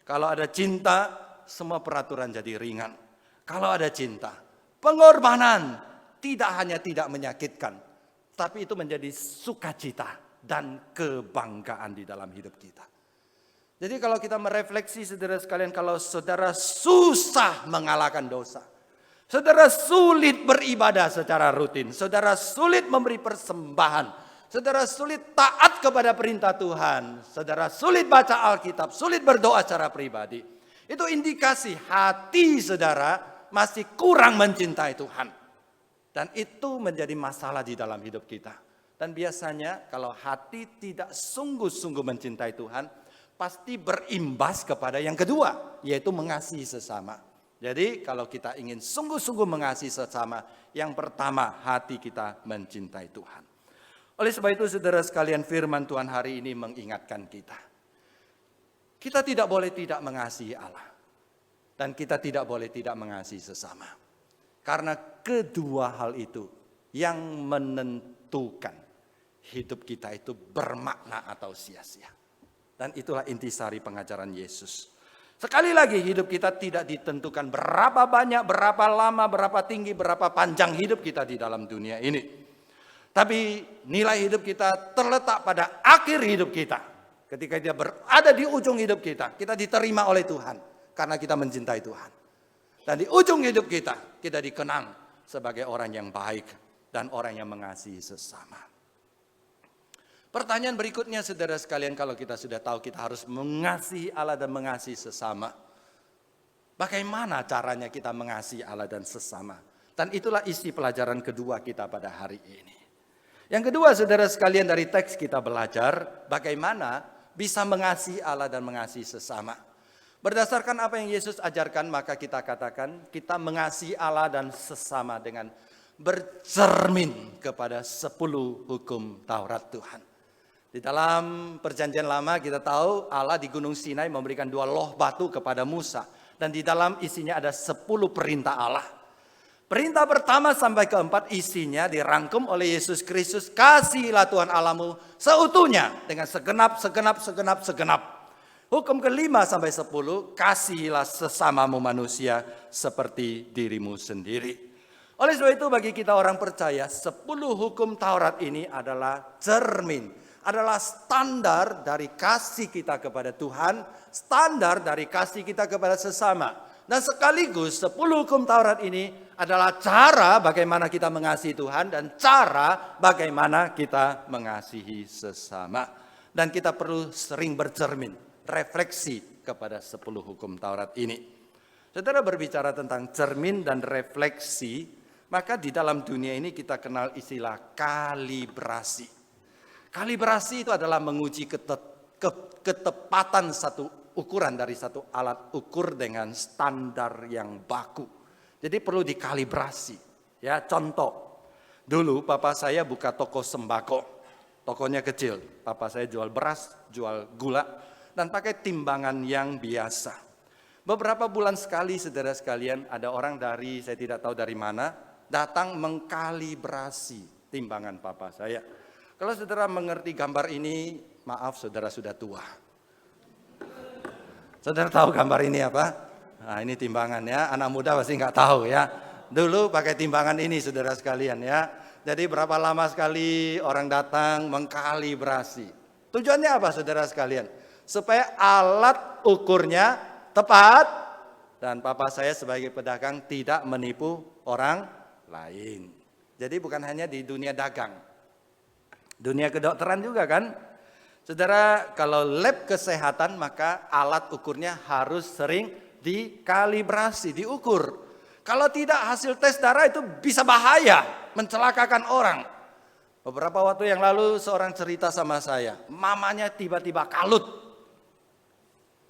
Kalau ada cinta, semua peraturan jadi ringan. Kalau ada cinta, pengorbanan tidak hanya tidak menyakitkan, tapi itu menjadi sukacita dan kebanggaan di dalam hidup kita. Jadi kalau kita merefleksi, saudara sekalian, kalau saudara susah mengalahkan dosa, saudara sulit beribadah secara rutin, saudara sulit memberi persembahan, saudara sulit taat kepada perintah Tuhan, saudara sulit baca Alkitab, sulit berdoa secara pribadi, itu indikasi hati saudara masih kurang mencintai Tuhan. Dan itu menjadi masalah di dalam hidup kita. Dan biasanya kalau hati tidak sungguh-sungguh mencintai Tuhan, pasti berimbas kepada yang kedua, yaitu mengasihi sesama. Jadi kalau kita ingin sungguh-sungguh mengasihi sesama, yang pertama hati kita mencintai Tuhan. Oleh sebab itu, saudara sekalian, firman Tuhan hari ini mengingatkan kita. Kita tidak boleh tidak mengasihi Allah. Dan kita tidak boleh tidak mengasihi sesama. Karena kedua hal itu yang menentukan hidup kita itu bermakna atau sia-sia. Dan itulah intisari pengajaran Yesus. Sekali lagi, hidup kita tidak ditentukan berapa banyak, berapa lama, berapa tinggi, berapa panjang hidup kita di dalam dunia ini. Tapi nilai hidup kita terletak pada akhir hidup kita. Ketika dia berada di ujung hidup kita diterima oleh Tuhan. Karena kita mencintai Tuhan. Dan di ujung hidup kita dikenang sebagai orang yang baik dan orang yang mengasihi sesama. Pertanyaan berikutnya, saudara sekalian, kalau kita sudah tahu kita harus mengasihi Allah dan mengasihi sesama, bagaimana caranya kita mengasihi Allah dan sesama? Dan itulah isi pelajaran kedua kita pada hari ini. Yang kedua, saudara sekalian, dari teks kita belajar bagaimana bisa mengasihi Allah dan mengasihi sesama. Berdasarkan apa yang Yesus ajarkan, maka kita katakan kita mengasihi Allah dan sesama dengan bercermin kepada 10 hukum Taurat Tuhan. Di dalam perjanjian lama kita tahu Allah di Gunung Sinai memberikan 2 loh batu kepada Musa. Dan di dalam isinya ada 10 perintah Allah. Perintah pertama sampai keempat isinya dirangkum oleh Yesus Kristus. Kasihilah Tuhan Allahmu seutuhnya dengan segenap. Hukum kelima sampai 10, kasihilah sesamamu manusia seperti dirimu sendiri. Oleh sebab itu bagi kita orang percaya 10 hukum Taurat ini adalah cermin, adalah standar dari kasih kita kepada Tuhan, standar dari kasih kita kepada sesama. Dan sekaligus 10 hukum Taurat ini adalah cara bagaimana kita mengasihi Tuhan dan cara bagaimana kita mengasihi sesama. Dan kita perlu sering bercermin, refleksi kepada 10 hukum Taurat ini. Saudara berbicara tentang cermin dan refleksi, maka di dalam dunia ini kita kenal istilah kalibrasi. Kalibrasi itu adalah menguji ketepatan satu ukuran dari satu alat ukur dengan standar yang baku. Jadi perlu dikalibrasi. Ya, contoh. Dulu papa saya buka toko sembako. Tokonya kecil. Papa saya jual beras, jual gula, dan pakai timbangan yang biasa. Beberapa bulan sekali, saudara sekalian, ada orang dari, saya tidak tahu dari mana, datang mengkalibrasi timbangan papa saya. Kalau saudara mengerti gambar ini, maaf saudara sudah tua. Saudara tahu gambar ini apa? Nah, ini timbangannya, anak muda pasti nggak tahu ya. Dulu pakai timbangan ini saudara sekalian ya. Jadi berapa lama sekali orang datang mengkalibrasi. Tujuannya apa saudara sekalian? Supaya alat ukurnya tepat dan papa saya sebagai pedagang tidak menipu orang lain. Jadi bukan hanya di dunia dagang, dunia kedokteran juga kan. Saudara, kalau lab kesehatan maka alat ukurnya harus sering dikalibrasi, diukur. Kalau tidak hasil tes darah itu bisa bahaya, mencelakakan orang. Beberapa waktu yang lalu seorang cerita sama saya, mamanya tiba-tiba kalut.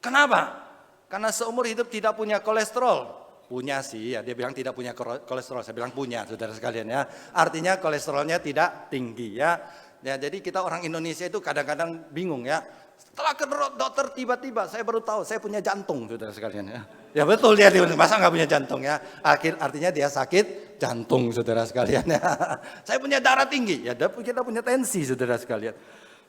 Kenapa? Karena seumur hidup tidak punya kolesterol. Punya sih, ya dia bilang tidak punya kolesterol, saya bilang punya saudara sekalian ya. Artinya kolesterolnya tidak tinggi ya. Ya, jadi kita orang Indonesia itu kadang-kadang bingung ya. Setelah ke dokter tiba-tiba saya baru tahu saya punya jantung saudara sekalian ya. Ya betul dia masa nggak punya jantung ya. Artinya dia sakit jantung saudara sekalian ya. Saya punya darah tinggi ya, kita punya tensi saudara sekalian.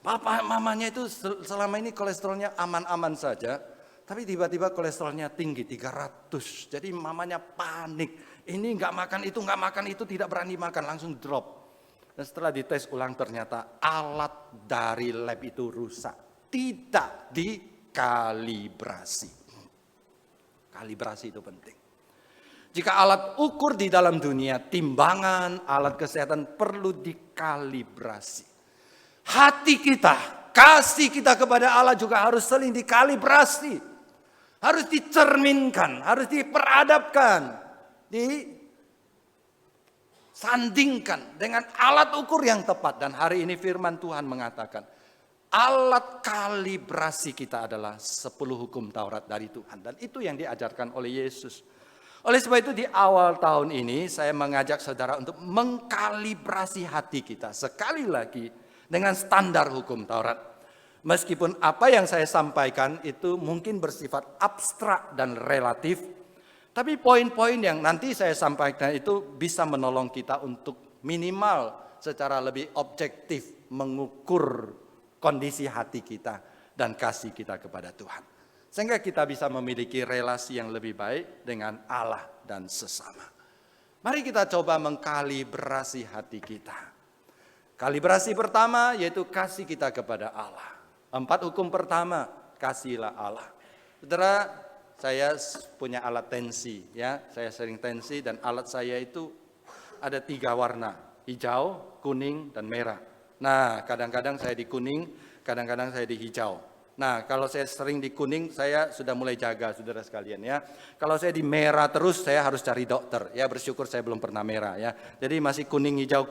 Papa mamanya itu selama ini kolesterolnya aman-aman saja. Tapi tiba-tiba kolesterolnya tinggi 300. Jadi mamanya panik. Ini nggak makan itu tidak berani makan langsung drop. Dan setelah dites ulang ternyata alat dari lab itu rusak. Tidak dikalibrasi. Kalibrasi itu penting. Jika alat ukur di dalam dunia, timbangan, alat kesehatan perlu dikalibrasi. Hati kita, kasih kita kepada Allah juga harus sering dikalibrasi. Harus dicerminkan, harus diperadabkan. Sandingkan dengan alat ukur yang tepat. Dan hari ini firman Tuhan mengatakan, alat kalibrasi kita adalah 10 hukum Taurat dari Tuhan. Dan itu yang diajarkan oleh Yesus. Oleh sebab itu di awal tahun ini saya mengajak saudara untuk mengkalibrasi hati kita. Sekali lagi dengan standar hukum Taurat. Meskipun apa yang saya sampaikan itu mungkin bersifat abstrak dan relatif. Tapi poin-poin yang nanti saya sampaikan itu bisa menolong kita untuk minimal secara lebih objektif mengukur kondisi hati kita dan kasih kita kepada Tuhan. Sehingga kita bisa memiliki relasi yang lebih baik dengan Allah dan sesama. Mari kita coba mengkalibrasi hati kita. Kalibrasi pertama yaitu kasih kita kepada Allah. 4 hukum pertama, kasihilah Allah. Saudara, saya punya alat tensi, ya. Saya sering tensi dan alat saya itu ada 3 warna, hijau, kuning, dan merah. Nah, kadang-kadang saya di kuning, kadang-kadang saya di hijau. Nah, kalau saya sering di kuning, saya sudah mulai jaga, saudara sekalian ya. Kalau saya di merah terus, saya harus cari dokter. Ya, bersyukur saya belum pernah merah ya. Jadi masih kuning hijau,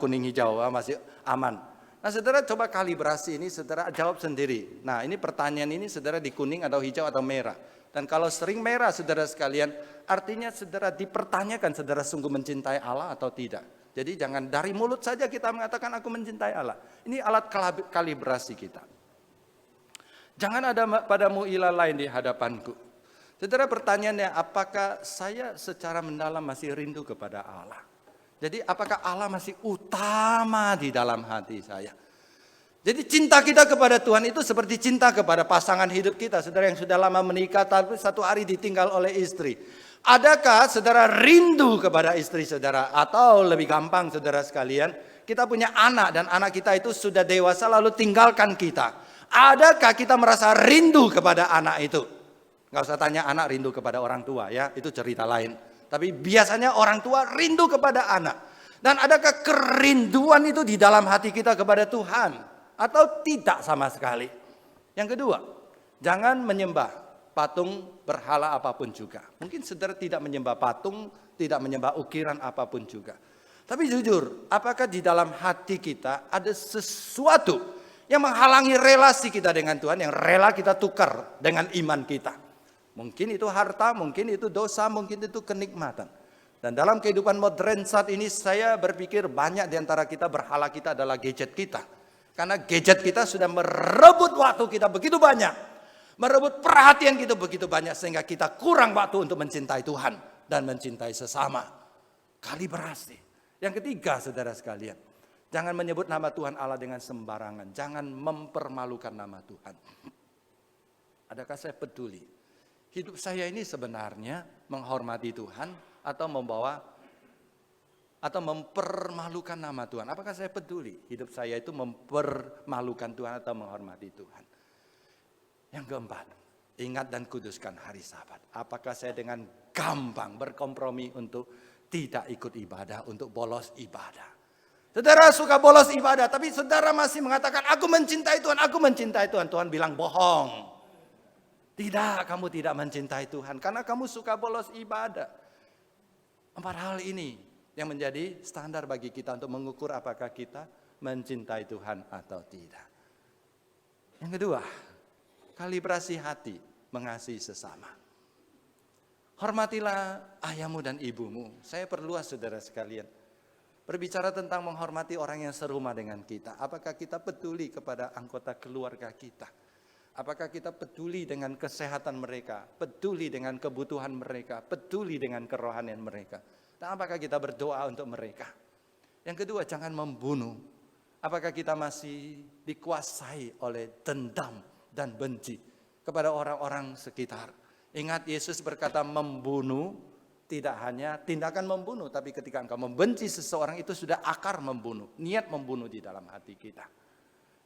masih aman. Nah, saudara coba kalibrasi ini, saudara jawab sendiri. Nah, ini pertanyaan ini, saudara di kuning atau hijau atau merah. Dan kalau sering merah, saudara sekalian, artinya saudara dipertanyakan, saudara sungguh mencintai Allah atau tidak. Jadi jangan dari mulut saja kita mengatakan aku mencintai Allah. Ini alat kalibrasi kita. Jangan ada padamu ilah lain di hadapanku. Saudara, pertanyaannya, apakah saya secara mendalam masih rindu kepada Allah? Jadi apakah Allah masih utama di dalam hati saya? Jadi cinta kita kepada Tuhan itu seperti cinta kepada pasangan hidup kita. Saudara yang sudah lama menikah tapi satu hari ditinggal oleh istri. Adakah saudara rindu kepada istri saudara? Atau lebih gampang saudara sekalian, kita punya anak dan anak kita itu sudah dewasa lalu tinggalkan kita. Adakah kita merasa rindu kepada anak itu? Gak usah tanya anak rindu kepada orang tua ya, itu cerita lain. Tapi biasanya orang tua rindu kepada anak. Dan adakah kerinduan itu di dalam hati kita kepada Tuhan? Atau tidak sama sekali? Yang kedua, jangan menyembah patung berhala apapun juga. Mungkin saudara tidak menyembah patung, tidak menyembah ukiran apapun juga. Tapi jujur, apakah di dalam hati kita ada sesuatu yang menghalangi relasi kita dengan Tuhan, yang rela kita tukar dengan iman kita? Mungkin itu harta, mungkin itu dosa, mungkin itu kenikmatan. Dan dalam kehidupan modern saat ini saya berpikir banyak di antara kita berhala kita adalah gadget kita. Karena gadget kita sudah merebut waktu kita begitu banyak. Merebut perhatian kita begitu banyak sehingga kita kurang waktu untuk mencintai Tuhan dan mencintai sesama. Kalibrasi. Yang ketiga saudara sekalian, jangan menyebut nama Tuhan Allah dengan sembarangan. Jangan mempermalukan nama Tuhan. Adakah saya peduli? Hidup saya ini sebenarnya menghormati Tuhan atau mempermalukan nama Tuhan. Apakah saya peduli? Hidup saya itu mempermalukan Tuhan atau menghormati Tuhan. Yang keempat, ingat dan kuduskan hari Sabat. Apakah saya dengan gampang berkompromi untuk tidak ikut ibadah, untuk bolos ibadah? Saudara suka bolos ibadah, tapi saudara masih mengatakan, aku mencintai Tuhan, aku mencintai Tuhan. Tuhan bilang bohong. Tidak, kamu tidak mencintai Tuhan, karena kamu suka bolos ibadah. 4 hal ini yang menjadi standar bagi kita untuk mengukur apakah kita mencintai Tuhan atau tidak. Yang kedua, kalibrasi hati, mengasihi sesama. Hormatilah ayahmu dan ibumu. Saya perluas saudara sekalian. Berbicara tentang menghormati orang yang serumah dengan kita. Apakah kita peduli kepada anggota keluarga kita? Apakah kita peduli dengan kesehatan mereka? Peduli dengan kebutuhan mereka? Peduli dengan kerohanian mereka? Dan apakah kita berdoa untuk mereka? Yang kedua, jangan membunuh. Apakah kita masih dikuasai oleh dendam dan benci kepada orang-orang sekitar? Ingat, Yesus berkata membunuh tidak hanya tindakan membunuh, tapi ketika engkau membenci seseorang itu sudah akar membunuh, niat membunuh di dalam hati kita.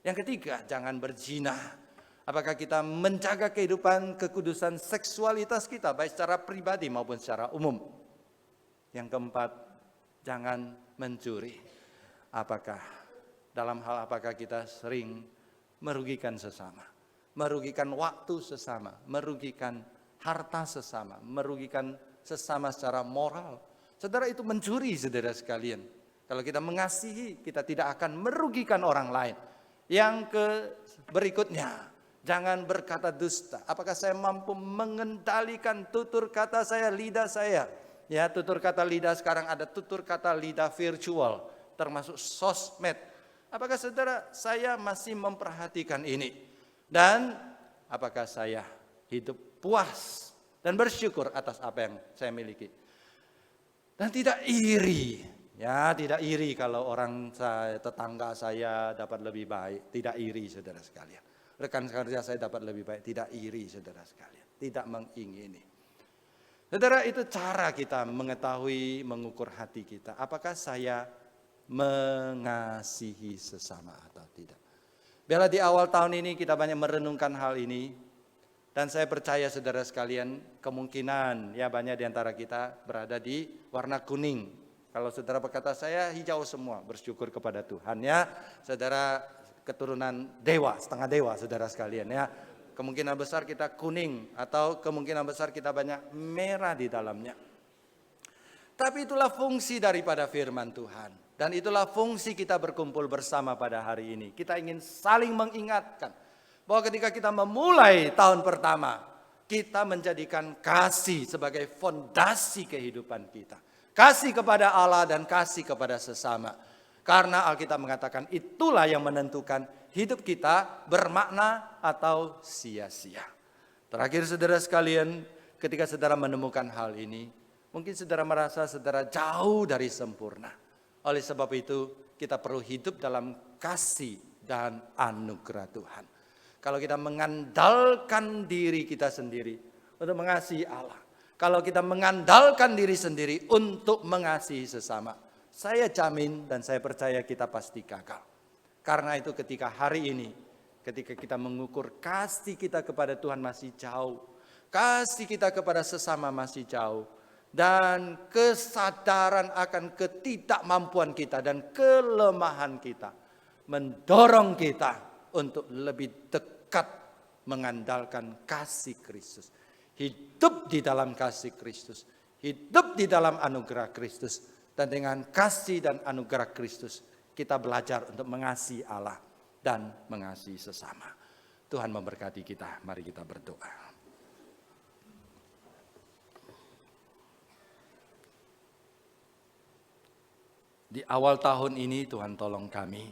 Yang ketiga, jangan berzina. Apakah kita menjaga kehidupan kekudusan seksualitas kita baik secara pribadi maupun secara umum? Yang keempat, jangan mencuri. Apakah kita sering merugikan sesama? Merugikan waktu sesama, merugikan harta sesama, merugikan sesama secara moral. Saudara, itu mencuri saudara sekalian. Kalau kita mengasihi, kita tidak akan merugikan orang lain. Yang berikutnya, jangan berkata dusta. Apakah saya mampu mengendalikan tutur kata saya, lidah saya? Ya, tutur kata lidah sekarang ada tutur kata lidah virtual, termasuk sosmed. Apakah saudara saya masih memperhatikan ini? Dan apakah saya hidup puas dan bersyukur atas apa yang saya miliki? Dan tidak iri. Ya, tidak iri kalau tetangga saya dapat lebih baik. Tidak iri saudara sekalian. Rekan kerja saya dapat lebih baik. Tidak iri saudara sekalian. Tidak mengingini. Saudara, itu cara kita mengetahui, mengukur hati kita. Apakah saya mengasihi sesama atau tidak? Biarlah di awal tahun ini kita banyak merenungkan hal ini. Dan saya percaya saudara sekalian, kemungkinan ya banyak di antara kita berada di warna kuning. Kalau saudara berkata saya hijau semua, bersyukur kepada Tuhan ya. Saudara keturunan dewa, setengah dewa saudara sekalian ya. Kemungkinan besar kita kuning atau kemungkinan besar kita banyak merah di dalamnya. Tapi itulah fungsi daripada firman Tuhan. Dan itulah fungsi kita berkumpul bersama pada hari ini. Kita ingin saling mengingatkan bahwa ketika kita memulai tahun pertama, kita menjadikan kasih sebagai fondasi kehidupan kita. Kasih kepada Allah dan kasih kepada sesama. Karena Alkitab mengatakan itulah yang menentukan hidup kita bermakna atau sia-sia. Terakhir saudara sekalian, ketika saudara menemukan hal ini, mungkin saudara merasa saudara jauh dari sempurna. Oleh sebab itu kita perlu hidup dalam kasih dan anugerah Tuhan. Kalau kita mengandalkan diri kita sendiri untuk mengasihi Allah, kalau kita mengandalkan diri sendiri untuk mengasihi sesama, saya jamin dan saya percaya kita pasti gagal. Karena itu ketika hari ini, ketika kita mengukur kasih kita kepada Tuhan masih jauh, kasih kita kepada sesama masih jauh, dan kesadaran akan ketidakmampuan kita dan kelemahan kita mendorong kita untuk lebih dekat mengandalkan kasih Kristus. Hidup di dalam kasih Kristus, hidup di dalam anugerah Kristus, dan dengan kasih dan anugerah Kristus kita belajar untuk mengasihi Allah dan mengasihi sesama. Tuhan memberkati kita. Mari kita berdoa. Di awal tahun ini Tuhan tolong kami.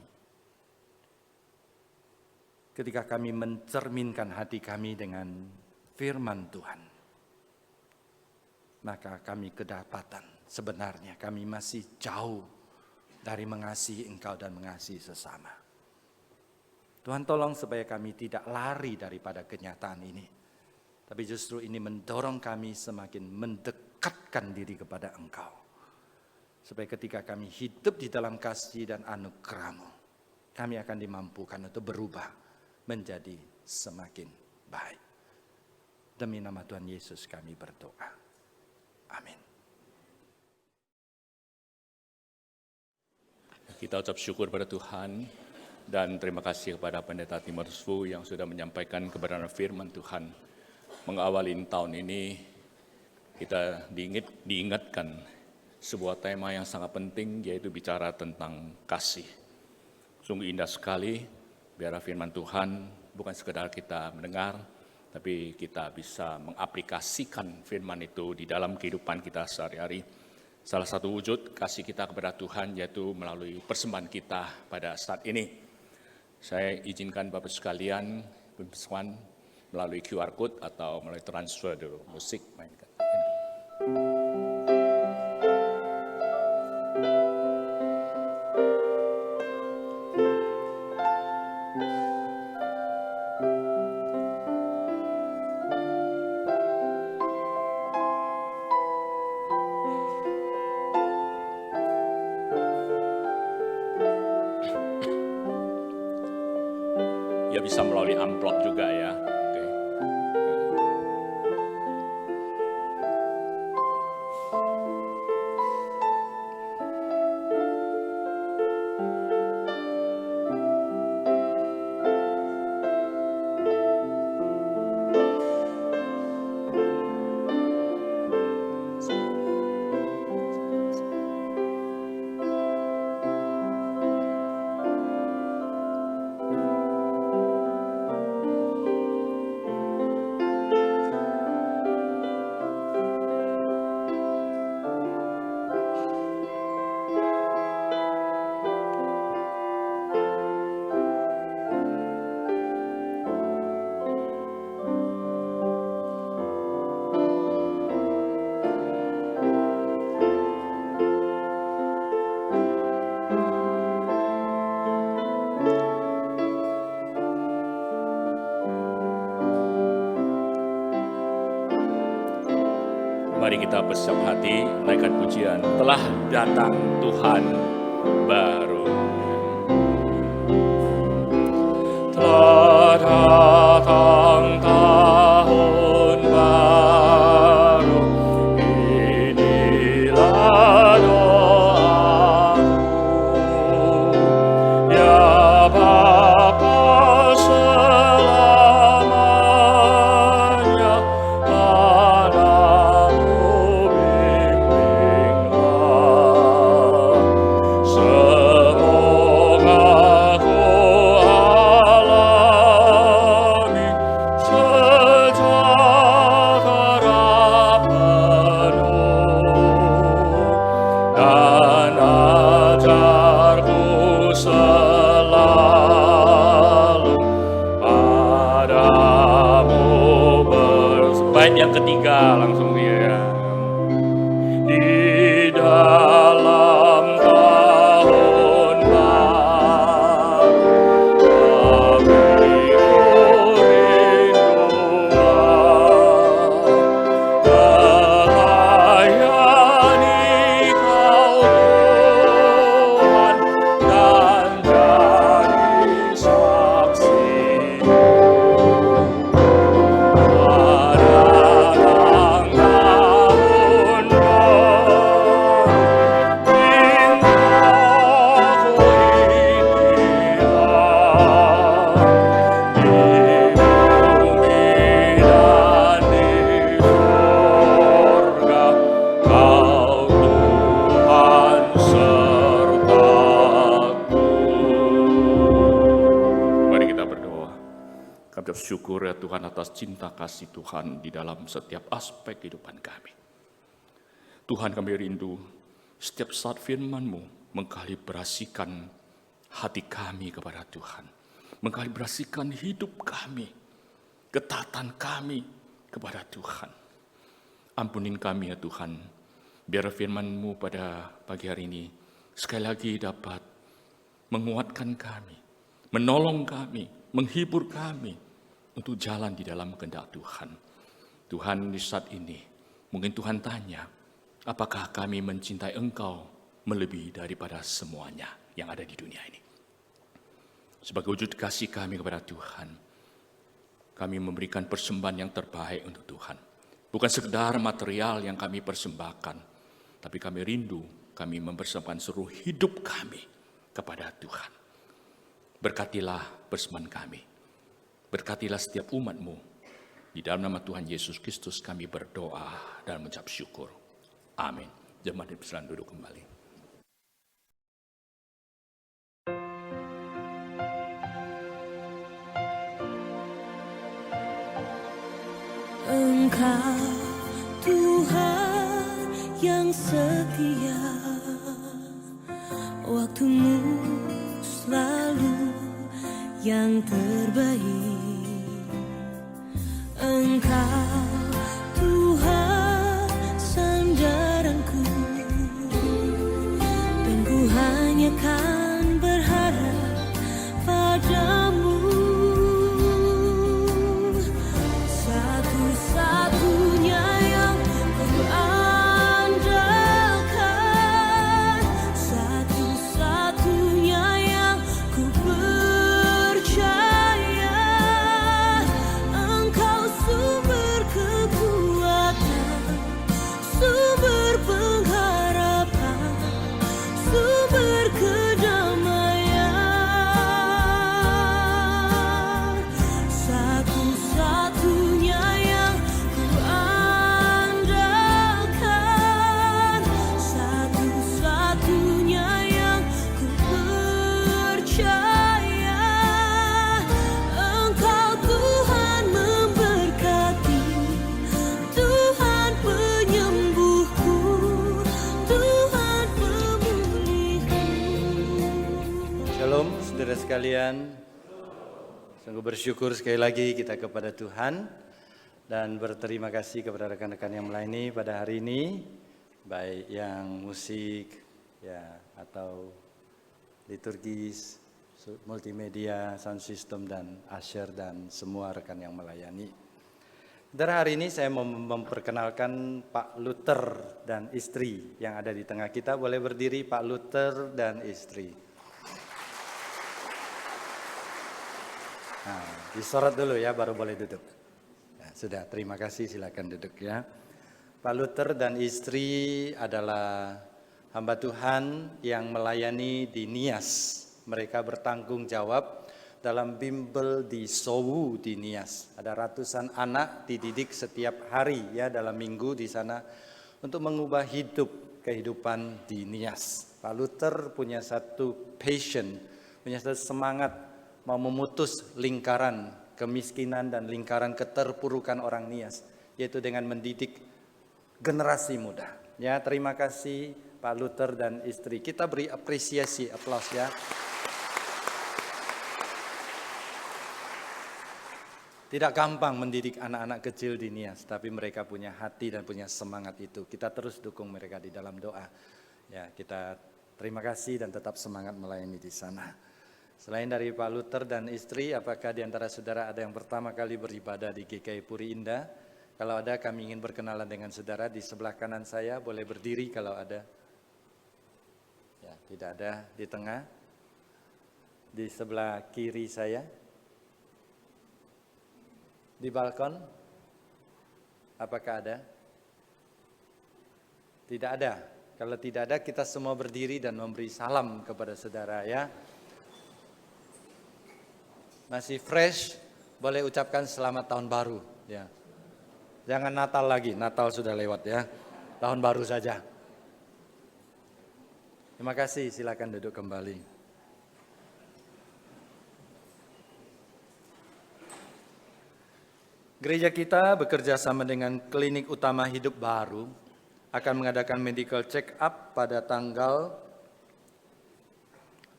Ketika kami mencerminkan hati kami dengan firman Tuhan, maka kami kedapatan sebenarnya kami masih jauh dari mengasihi Engkau dan mengasihi sesama. Tuhan tolong supaya kami tidak lari daripada kenyataan ini. Tapi justru ini mendorong kami semakin mendekatkan diri kepada Engkau. Supaya ketika kami hidup di dalam kasih dan anugerah-Mu, kami akan dimampukan untuk berubah menjadi semakin baik. Demi nama Tuhan Yesus kami berdoa. Amin. Kita ucap syukur pada Tuhan dan terima kasih kepada Pendeta Timotius Fu yang sudah menyampaikan kebenaran firman Tuhan. Mengawali tahun ini kita diingatkan sebuah tema yang sangat penting, yaitu bicara tentang kasih. Sungguh indah sekali biar firman Tuhan bukan sekedar kita mendengar, tapi kita bisa mengaplikasikan firman itu di dalam kehidupan kita sehari-hari. Salah satu wujud kasih kita kepada Tuhan yaitu melalui persembahan kita pada saat ini. Saya izinkan Bapak sekalian persembahan melalui QR Code atau melalui transfer dulu musik mainkan. Ya bisa melalui amplop juga ya. Oke. Mari kita bersiap hati, naikkan pujian. Telah datang Tuhan baru. Telah datang tahun baru. Inilah doaku. Ya Bapa selamanya, semoga ku alami langsung ya. Di dalam tahun baru kami melayani Kau Tuhan dan jadi saksi pada ulang tahun cintaku inilah di bumi dan di surga Kau Tuhan sertaku. Mari kita berdoa. Kami bersyukur ya Tuhan atas cinta kasih Tuhan di dalam setiap aspek kehidupan kami. Tuhan, kami rindu setiap saat firman-Mu mengkalibrasikan hati kami kepada Tuhan. Mengkalibrasikan hidup kami, ketaatan kami kepada Tuhan. Ampunin kami ya Tuhan, biar firman-Mu pada pagi hari ini sekali lagi dapat menguatkan kami, menolong kami, menghibur kami untuk jalan di dalam kehendak Tuhan. Tuhan, di saat ini mungkin Tuhan tanya, apakah kami mencintai Engkau melebihi daripada semuanya yang ada di dunia ini? Sebagai wujud kasih kami kepada Tuhan, kami memberikan persembahan yang terbaik untuk Tuhan. Bukan sekedar material yang kami persembahkan, tapi kami rindu, kami mempersembahkan seluruh hidup kami kepada Tuhan. Berkatilah persembahan kami. Berkatilah setiap umat-Mu. Di dalam nama Tuhan Yesus Kristus kami berdoa dan mengucap syukur. Amin. Jemaat dipersilakan duduk kembali. Engkau Tuhan yang setia, waktu-Mu selalu yang terbaik. Engkau Tuhan sandaranku, dan ku hanya kan berharap padamu. Satu-satunya yang ku andalkan, satu-satunya yang ku percaya. Engkau sumber kekuatan, sumber pengharapan, sumber kedamaian. Satu-satunya yang ku andalkan, satu-satunya yang ku percaya. Engkau Tuhan memberkati, Tuhan penyembuhku, Tuhan pemulihku. Shalom saudara sekalian. Sungguh bersyukur sekali lagi kita kepada Tuhan dan berterima kasih kepada rekan-rekan yang melayani pada hari ini, baik yang musik ya atau liturgis, multimedia, sound system dan usher dan semua rekan yang melayani. Saudara, hari ini saya mau memperkenalkan Pak Luther dan istri yang ada di tengah kita. Boleh berdiri Pak Luther dan istri. Nah, disorot dulu ya, baru boleh duduk. Ya, sudah, terima kasih, silakan duduk ya. Pak Luther dan istri adalah hamba Tuhan yang melayani di Nias. Mereka bertanggung jawab dalam bimbel di Sowu di Nias. Ada ratusan anak dididik setiap hari ya dalam minggu di sana untuk mengubah kehidupan di Nias. Pak Luther punya satu passion, punya satu semangat mau memutus lingkaran kemiskinan dan lingkaran keterpurukan orang Nias, yaitu dengan mendidik generasi muda. Ya, terima kasih Pak Luther dan istri. Kita beri apresiasi, aplaus ya. Tidak gampang mendidik anak-anak kecil di Nias, tapi mereka punya hati dan punya semangat itu. Kita terus dukung mereka di dalam doa. Ya, kita terima kasih dan tetap semangat melayani di sana. Selain dari Pak Luther dan istri, apakah di antara saudara ada yang pertama kali beribadah di GKI Puri Indah? Kalau ada, kami ingin berkenalan dengan saudara di sebelah kanan saya. Boleh berdiri kalau ada. Ya, tidak ada di tengah. Di sebelah kiri saya. Di balkon, apakah ada? Tidak ada. Kalau tidak ada, kita semua berdiri dan memberi salam kepada saudara ya. Masih fresh, boleh ucapkan selamat tahun baru ya. Jangan Natal lagi, Natal sudah lewat ya. Tahun baru saja. Terima kasih, silakan duduk kembali. Gereja kita bekerja sama dengan Klinik Utama Hidup Baru akan mengadakan medical check up pada tanggal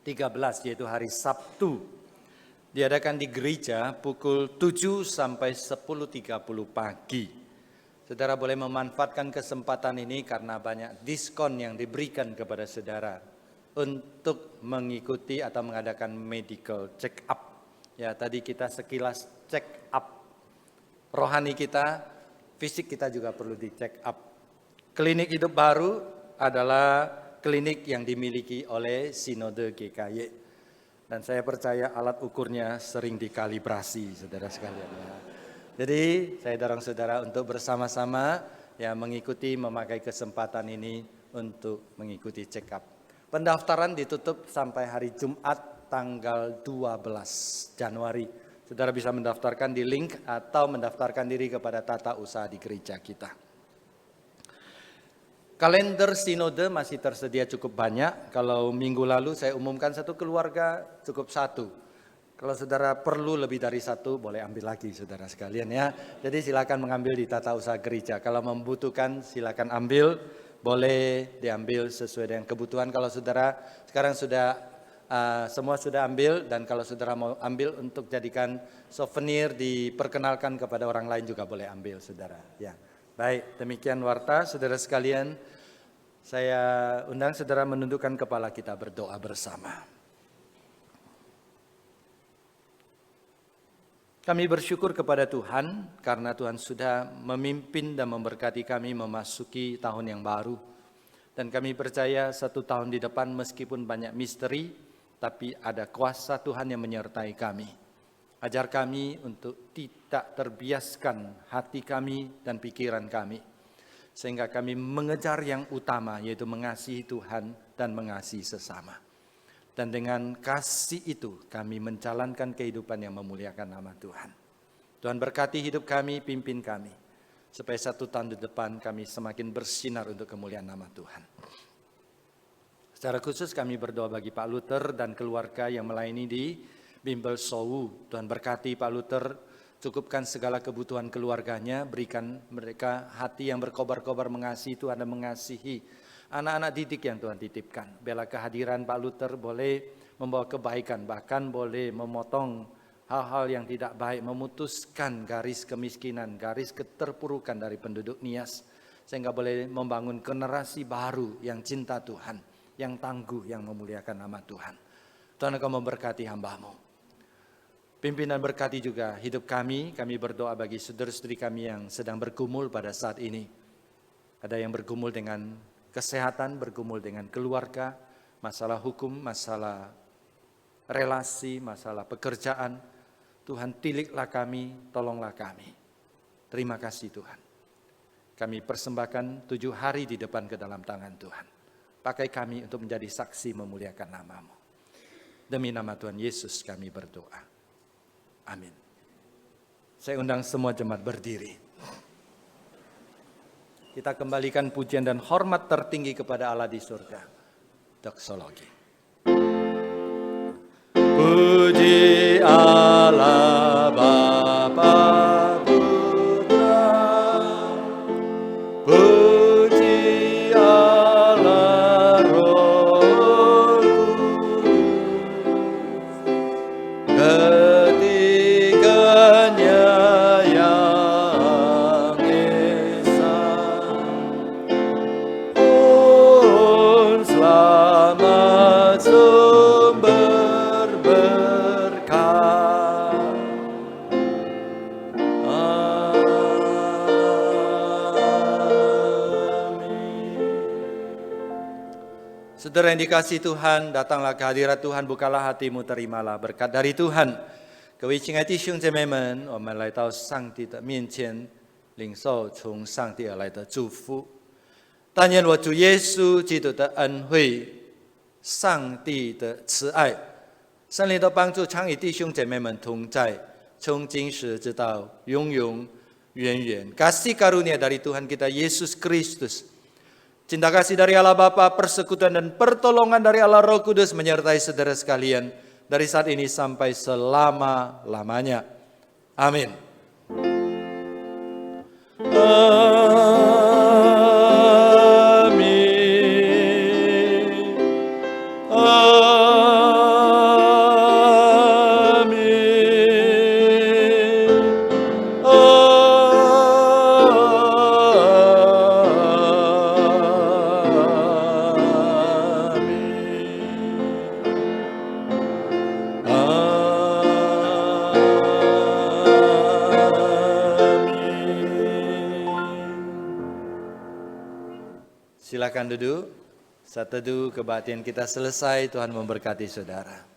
13 yaitu hari Sabtu. Diadakan di gereja pukul 7 sampai 10.30 pagi. Saudara boleh memanfaatkan kesempatan ini karena banyak diskon yang diberikan kepada saudara untuk mengikuti atau mengadakan medical check up. Ya, tadi kita sekilas check up rohani kita, fisik kita juga perlu di-check up. Klinik Hidup Baru adalah klinik yang dimiliki oleh Sinode GKY. Dan saya percaya alat ukurnya sering dikalibrasi, saudara sekalian. Jadi saya dorong saudara untuk bersama-sama ya mengikuti, memakai kesempatan ini untuk mengikuti check up. Pendaftaran ditutup sampai hari Jumat tanggal 12 Januari. Saudara bisa mendaftarkan di link atau mendaftarkan diri kepada tata usaha di gereja kita. Kalender sinode masih tersedia cukup banyak. Kalau minggu lalu saya umumkan satu keluarga cukup satu. Kalau saudara perlu lebih dari satu, boleh ambil lagi saudara sekalian ya. Jadi silakan mengambil di tata usaha gereja. Kalau membutuhkan silakan ambil, boleh diambil sesuai dengan kebutuhan. Kalau saudara sekarang sudah semua sudah ambil, dan kalau saudara mau ambil untuk jadikan souvenir diperkenalkan kepada orang lain juga boleh ambil saudara. Ya, baik, demikian warta saudara sekalian. Saya undang saudara menundukkan kepala, kita berdoa bersama. Kami bersyukur kepada Tuhan karena Tuhan sudah memimpin dan memberkati kami memasuki tahun yang baru. Dan kami percaya 1 tahun di depan meskipun banyak misteri, tapi ada kuasa Tuhan yang menyertai kami. Ajar kami untuk tidak terbiaskan hati kami dan pikiran kami. Sehingga kami mengejar yang utama, yaitu mengasihi Tuhan dan mengasihi sesama. Dan dengan kasih itu kami menjalankan kehidupan yang memuliakan nama Tuhan. Tuhan berkati hidup kami, pimpin kami. Supaya 1 tahun di depan kami semakin bersinar untuk kemuliaan nama Tuhan. Secara khusus kami berdoa bagi Pak Luther dan keluarga yang melayani di Bimbel Sowu. Tuhan berkati Pak Luther, cukupkan segala kebutuhan keluarganya, berikan mereka hati yang berkobar-kobar mengasihi Tuhan dan mengasihi anak-anak didik yang Tuhan titipkan. Biarlah kehadiran Pak Luther boleh membawa kebaikan, bahkan boleh memotong hal-hal yang tidak baik, memutuskan garis kemiskinan, garis keterpurukan dari penduduk Nias, sehingga boleh membangun generasi baru yang cinta Tuhan, yang tangguh, yang memuliakan nama Tuhan. Tuhan akan memberkati hamba-Mu. Pimpinan berkati juga hidup kami. Kami berdoa bagi saudara-saudari kami yang sedang bergumul pada saat ini. Ada yang bergumul dengan kesehatan, bergumul dengan keluarga, masalah hukum, masalah relasi, masalah pekerjaan. Tuhan tiliklah kami, tolonglah kami. Terima kasih Tuhan. Kami persembahkan 7 hari di depan ke dalam tangan Tuhan. Pakai kami untuk menjadi saksi memuliakan nama-Mu. Demi nama Tuhan Yesus kami berdoa. Amin. Saya undang semua jemaat berdiri. Kita kembalikan pujian dan hormat tertinggi kepada Allah di surga. Doksologi. Puji Allah Bapa Putra, puji Allah Roh Kudus, ketiganya Saudara yang dikasihi Tuhan, datanglah ke hadirat Tuhan, bukalah hatimu, terimalah berkat dari Tuhan. 各位亲爱的弟兄姐妹们，我们来到上帝的面前，领受从上帝而来的祝福。但愿我主耶稣基督的恩惠、上帝的慈爱、圣灵的帮助，常与弟兄姐妹们同在，从今时直到永永远远。Kasih karunia dari Tuhan kita Yesus Kristus, cinta kasih dari Allah Bapa, persekutuan dan pertolongan dari Allah Roh Kudus menyertai saudara sekalian dari saat ini sampai selama-lamanya. Amin. Silakan duduk. Saat teduh kebaktian kita selesai, Tuhan memberkati saudara.